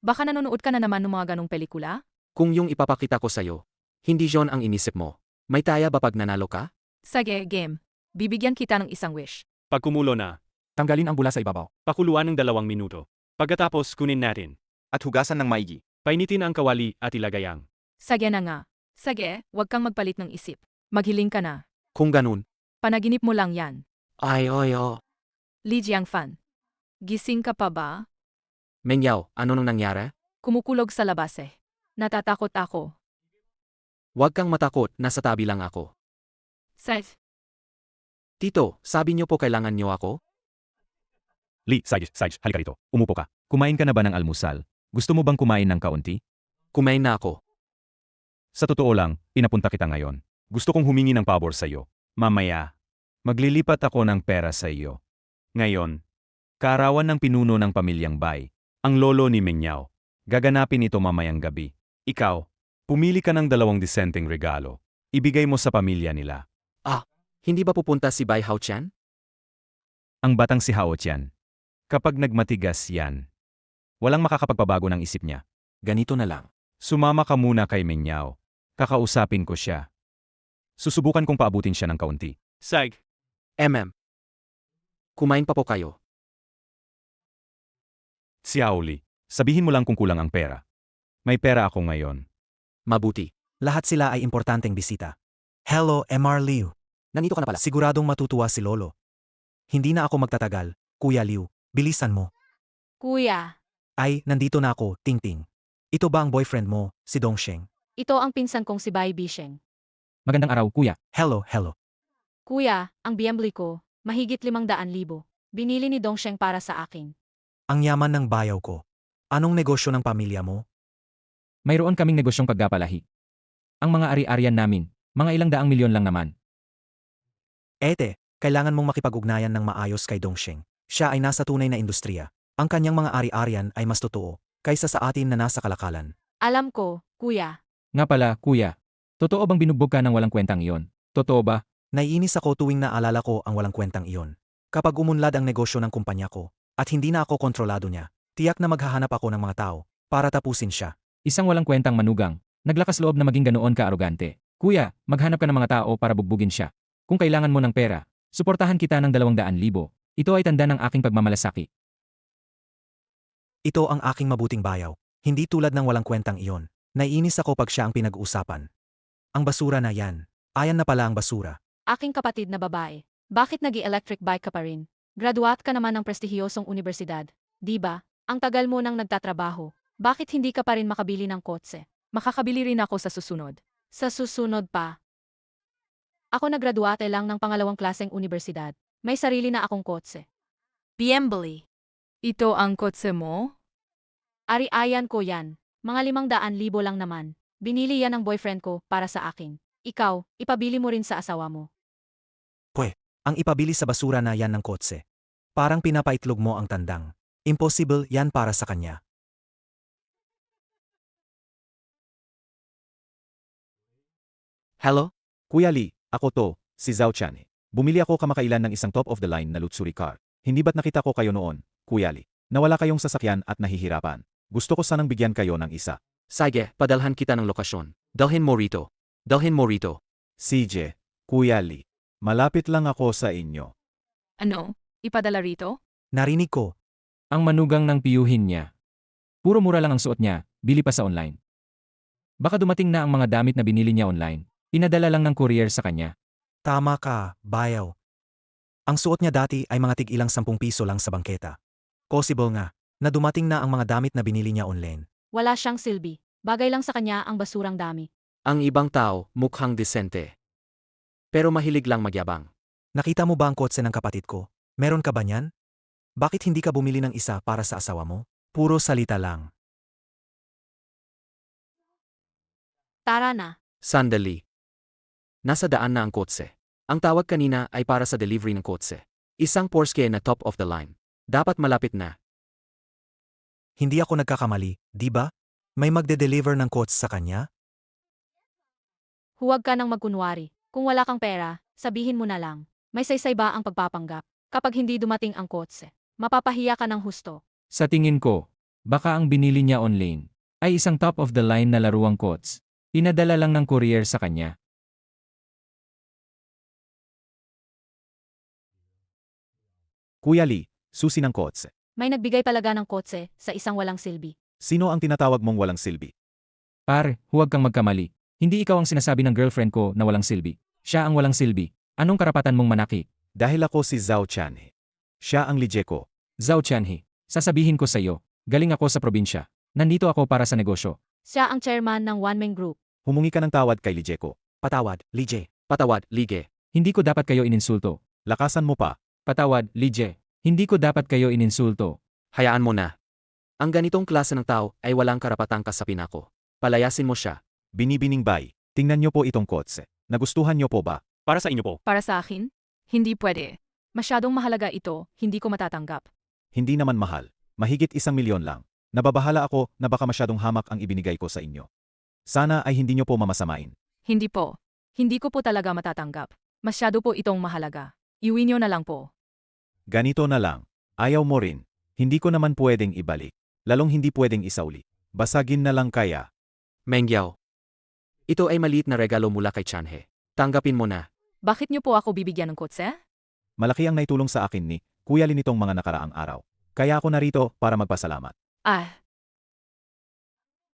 B: Baka nanonood ka na naman ng mga ganong pelikula?
C: Kung yung ipapakita ko sa'yo, hindi yon ang inisip mo. May taya ba pag nanalo ka?
B: Sige, game. Bibigyan kita ng isang wish.
E: Pag kumulo na,
D: Tanggalin ang bula sa ibabaw.
E: pakuluan ng 2 minuto. Pagkatapos kunin natin.
G: At hugasan ng maigi.
E: Painitin ang kawali at ilagay ang.
B: Sige na nga. Sige, huwag kang magpalit ng isip. Maghiling ka na.
C: Kung ganun,
B: Panaginip mo lang yan.
C: ay oy oh.
B: Li Jiangfan. Gising ka pa ba?
C: Menyaw, ano nang nangyari?
B: Kumukulog sa labas eh. Natatakot ako.
C: Huwag kang matakot, nasa tabi lang ako.
B: Seth,
C: Tito, sabi niyo po kailangan niyo ako?
E: Li, Sage, halika rito. Umupo ka. Kumain ka na ba ng almusal? Gusto mo bang kumain ng kaunti?
C: Kumain na ako.
E: Sa totoo lang, pinapunta kita ngayon. Gusto kong humingi ng pabor sa iyo. Mamaya, maglilipat ako ng pera sa iyo. Ngayon, kaarawan ng pinuno ng pamilyang Bai, ang lolo ni Menyaw. Gaganapin ito mamayang gabi. Ikaw, pumili ka ng 2 disenteng regalo. Ibigay mo sa pamilya nila.
C: Hindi ba pupunta si Bai Haotian?
E: Ang batang si Hao Tian. Kapag nagmatigas yan, walang makakapagpabago ng isip niya.
F: Ganito na lang.
E: Sumama ka muna kay Menyaw. Kakausapin ko siya. Susubukan kong paabutin siya ng kaunti. Sag.
C: Kumain pa po kayo.
E: Xiaoli, sabihin mo lang kung kulang ang pera. May pera ako ngayon.
C: Mabuti.
F: Lahat sila ay importanteng bisita. Hello, MR Liu.
C: Nandito ka na pala.
F: Siguradong matutuwa si Lolo. Hindi na ako magtatagal, Kuya Liu. Bilisan mo.
I: Kuya,
F: Ay, nandito na ako, Ting-Ting. Ito ba ang boyfriend mo, si Dongsheng?
I: ito ang pinsan kong si Bai Bisheng.
D: Magandang araw, kuya.
F: Hello, hello.
I: Kuya, ang biyembli ko, mahigit 500,000. Binili ni Dongsheng para sa akin.
F: Ang yaman ng bayaw ko. Anong negosyo ng pamilya mo?
D: Mayroon kaming negosyong pagpapalahi. Ang mga ari-arian namin, mga ilang daang milyon lang naman.
F: Ete, kailangan mong makipag-ugnayan ng maayos kay Dongsheng. Siya ay nasa tunay na industriya. Ang kanyang mga ari-arian ay mas totoo, kaysa sa atin na nasa kalakalan.
I: Alam ko, kuya.
D: Nga pala, kuya. Totoo bang binugbog ka ng walang kwentang iyon? Totoo ba?
F: Naiinis ako tuwing naalala ko ang walang kwentang iyon. Kapag umunlad ang negosyo ng kumpanya ko, at hindi na ako kontrolado niya, tiyak na maghahanap ako ng mga tao, para tapusin siya.
D: Isang walang kwentang manugang. Naglakas loob na maging ganoon ka-arogante. Kuya, maghanap ka ng mga tao para bugbugin siya. Kung kailangan mo ng pera, suportahan kita ng 200,000. Ito ay tanda ng aking pagmamalasaki.
F: Ito ang aking mabuting bayaw. Hindi tulad ng walang kwentang iyon. Naiinis ako pag siya ang pinag-uusapan. Ang basura na yan. Ayan na pala ang basura.
I: Aking kapatid na babae. Bakit nag-electric bike ka pa rin? Graduate ka naman ng prestihiyosong universidad. Di ba? Ang tagal mo nang nagtatrabaho. Bakit hindi ka pa rin makabili ng kotse?
B: makakabili rin ako sa susunod.
I: Sa susunod pa. Ako nagraduate lang ng 2nd klaseng universidad. May sarili na akong kotse.
A: Biembli.
B: Ito ang kotse mo?
I: Ari-ayan ko yan. Mga 500,000 lang naman. Binili yan ng boyfriend ko para sa akin. Ikaw, ipabili mo rin sa asawa mo.
F: Ang ipabili sa basura na yan ng kotse. Parang pinapaitlog mo ang tandang. Impossible yan para sa kanya.
C: Hello?
G: Kuya Lee, ako to, si Zhao Chan. Bumili ako kamakailan ng isang top-of-the-line na luxury car. Hindi ba't nakita ko kayo noon, Kuya Lee? Nawala kayong sasakyan at nahihirapan. Gusto ko sanang bigyan kayo ng isa.
C: Sige, padalhan kita ng lokasyon. Dalhin mo rito. Dalhin mo rito.
G: CJ, Kuya Lee, malapit lang ako sa inyo.
B: Ano? Ipadala rito?
F: Narinig ko,
D: Ang manugang ng piyuhin niya. Puro mura lang ang suot niya, bili pa sa online. Baka dumating na ang mga damit na binili niya online. Pinadala lang ng courier sa kanya.
F: tama ka, bayaw. Ang suot niya dati ay mga tig-ilang 10 piso lang sa bangketa. Possible nga, na dumating na ang mga damit na binili niya online.
I: Wala siyang silbi. Bagay lang sa kanya ang basurang dami.
C: Ang ibang tao, mukhang disente. Pero mahilig lang magyabang.
F: Nakita mo ba ang kotse ng kapatid ko? Meron ka ba niyan? Bakit hindi ka bumili ng isa para sa asawa mo? Puro salita lang.
I: Tara na.
C: Sandali. Nasa daan na ang kotse. Ang tawag kanina ay para sa delivery ng kotse. Isang Porsche na top of the line. Dapat malapit na.
F: Hindi ako nagkakamali, di ba? May magde-deliver ng kotse sa kanya?
I: Huwag ka nang magkunwari. Kung wala kang pera, sabihin mo na lang. May saysay ba ang pagpapanggap? Kapag hindi dumating ang kotse, mapapahiya ka ng husto.
H: Sa tingin ko, baka ang binili niya online ay isang top-of-the-line na laruang coats. Pinadala lang ng courier sa kanya.
G: Kuya Lee, susi ng kotse.
I: May nagbigay palaga ng kotse sa isang walang silbi.
G: Sino ang tinatawag mong walang silbi?
H: Pare, huwag kang magkamali. Hindi ikaw ang sinasabi ng girlfriend ko na walang silbi. Siya ang walang silbi. Anong karapatan mong manaki?
G: Dahil ako si Zhao Chanhe. Siya ang lidye ko.
H: Zhao Chanhe, sasabihin ko sa iyo, galing ako sa probinsya. Nandito ako para sa negosyo.
I: Siya ang chairman ng one-man group.
G: Humungi ka ng tawad kay lidye ko.
F: Patawad, Lige.
C: Patawad, Lige.
H: Hindi ko dapat kayo ininsulto.
G: Lakasan mo pa.
H: Patawad, Lige. Hindi ko dapat kayo ininsulto.
C: Hayaan mo na. Ang ganitong klase ng tao ay walang karapatang kasapin ako. Palayasin mo siya.
G: Binibining bay. Tingnan niyo po itong kotse. Nagustuhan niyo po ba?
E: Para sa inyo po.
B: Para sa akin? Hindi pwede. Masyadong mahalaga ito, hindi ko matatanggap.
G: Hindi naman mahal. Mahigit 1,000,000 lang. Nababahala ako na baka masyadong hamak ang ibinigay ko sa inyo. Sana ay hindi niyo po mamasamain.
B: Hindi po. Hindi ko po talaga matatanggap. Masyado po itong mahalaga. Iuwi niyo na lang po.
G: Ganito na lang. Ayaw mo rin. Hindi ko naman pwedeng ibalik. Lalong hindi pwedeng isauli. Basagin na lang kaya.
C: Mengyao. Ito ay maliit na regalo mula kay Chanhe. Tanggapin mo na.
B: Bakit niyo po ako bibigyan ng kotse?
G: Malaki ang naitulong sa akin ni Kuya Lee nitong mga nakaraang araw. Kaya ako narito para magpasalamat.
B: Ah.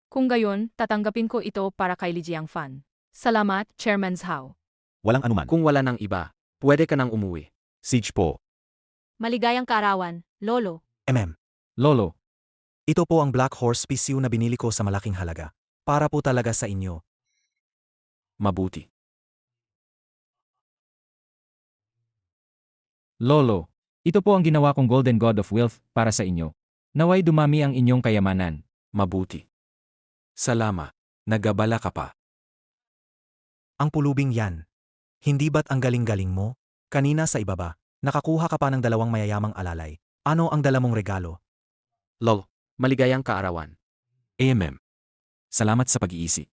B: Kung gayon, tatanggapin ko ito para kay Li Jiangfan. Salamat, Chairman Zhao.
G: Walang anuman.
C: Kung wala ng iba, pwede ka nang umuwi.
G: Siege po.
I: Maligayang kaarawan, Lolo.
H: Lolo,
F: Ito po ang Black Horse PCU na binili ko sa malaking halaga. Para po talaga sa inyo.
C: Mabuti.
H: Lolo, ito po ang ginawa kong Golden God of Wealth para sa inyo. Naway dumami ang inyong kayamanan.
C: Mabuti. Salamat. Nagabala ka pa.
F: Ang pulubing yan. Hindi ba't ang galing-galing mo? Kanina sa ibaba, nakakuha ka pa ng 2 mayayamang alalay. Ano ang dala mong regalo?
C: Lol, maligayang kaarawan.
H: AMM. Salamat sa pag-iisip.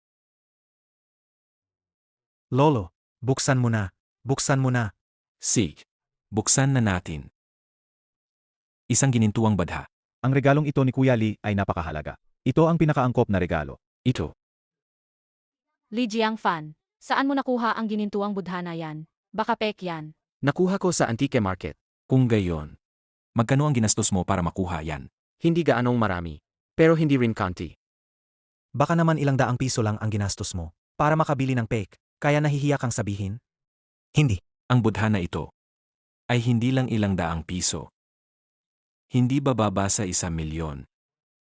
F: Lolo, buksan mo na. Buksan mo na.
H: Sig. Buksan na natin. Isang ginintuang badha.
G: Ang regalong ito ni Kuya Lee ay napakahalaga. Ito ang pinakaangkop na regalo.
H: Ito.
I: Li Jiangfan. Saan mo nakuha ang ginintuang budha na yan? Baka pek yan.
C: Nakuha ko sa Antique Market.
H: Kung gayon. Magkano ang ginastos mo para makuha yan?
C: Hindi gaanong marami. Pero hindi rin kanti.
F: Baka naman ilang daang piso lang ang ginastos mo para makabili ng pek, kaya nahihiya kang sabihin? Hindi.
H: Ang budha na ito ay hindi lang ilang daang piso. Hindi bababa sa 1,000,000.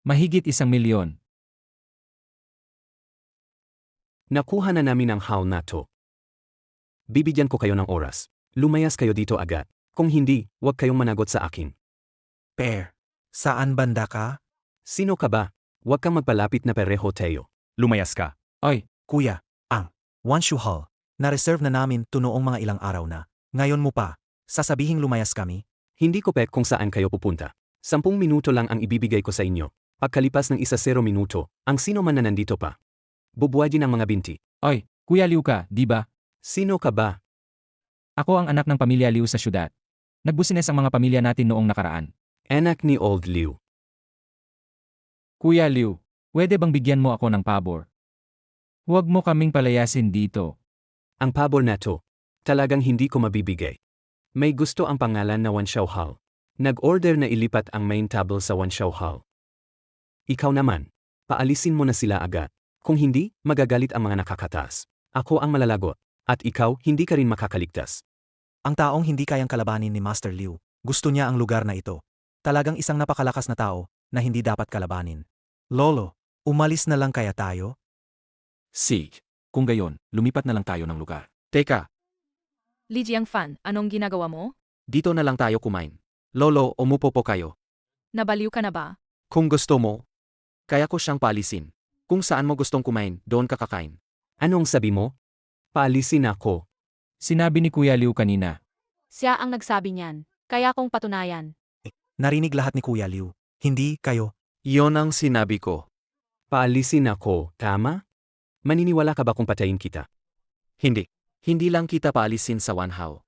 H: Mahigit 1,000,000.
J: Nakuha na namin ang haul na to. Bibigyan ko kayo ng oras. Lumayas kayo dito agad. Kung hindi, huwag kayong managot sa akin.
F: Pear, saan banda ka?
J: Sino ka ba? Huwag kang magpalapit na pareho tayo.
E: Lumayas ka.
H: Oy,
F: Kuya, ang Wanshu Hall, na-reserve na namin to noong mga ilang araw na. Ngayon mo pa, sasabihing lumayas kami?
J: Hindi ko pek kung saan kayo pupunta. 10 minuto lang ang ibibigay ko sa inyo. Pagkalipas ng 0 minuto, ang sino man na nandito pa. Bubuhayin ang mga binti.
H: oy, Kuya Liu ka, di ba?
J: Sino ka ba?
H: Ako ang anak ng pamilya Liu sa syudad. Nagbusines ang mga pamilya natin noong nakaraan.
J: Anak ni Old Liu.
H: Kuya Liu, pwede bang bigyan mo ako ng pabor? Huwag mo kaming palayasin dito.
J: Ang pabor na to, talagang hindi ko mabibigay. May gusto ang pangalan na Wanshao Hall. Nag-order na ilipat ang main table sa Wanshao Hall. Ikaw naman, paalisin mo na sila agad. Kung hindi, magagalit ang mga nakakataas. Ako ang malalagot, at ikaw hindi ka rin makakaligtas.
F: Ang taong hindi kayang kalabanin ni Master Liu, gusto niya ang lugar na ito. Talagang isang napakalakas na tao na hindi dapat kalabanin. Lolo, umalis na lang kaya tayo?
H: Sig. Kung gayon, lumipat na lang tayo ng lugar.
C: Teka,
B: Li Jiangfan, anong ginagawa mo?
C: dito na lang tayo kumain. Lolo, umupo po kayo.
B: Nabaliw ka na ba?
C: Kung gusto mo, kaya ko siyang paalisin. Kung saan mo gustong kumain, doon ka kakain.
J: Anong sabi mo? Paalisin ako.
H: Sinabi ni Kuya Liu kanina.
I: Siya ang nagsabi niyan. Kaya kong patunayan.
F: Narinig lahat ni Kuya Liu. Hindi kayo.
C: Iyon ang sinabi ko.
J: Paalisin ako, tama? Maniniwala ka ba kung patayin kita?
C: Hindi. Hindi lang kita paalisin sa Wanhao.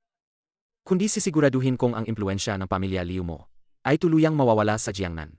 C: Kundi sisiguraduhin kong ang impluensya ng pamilya Liu mo ay tuluyang mawawala sa Jiangnan.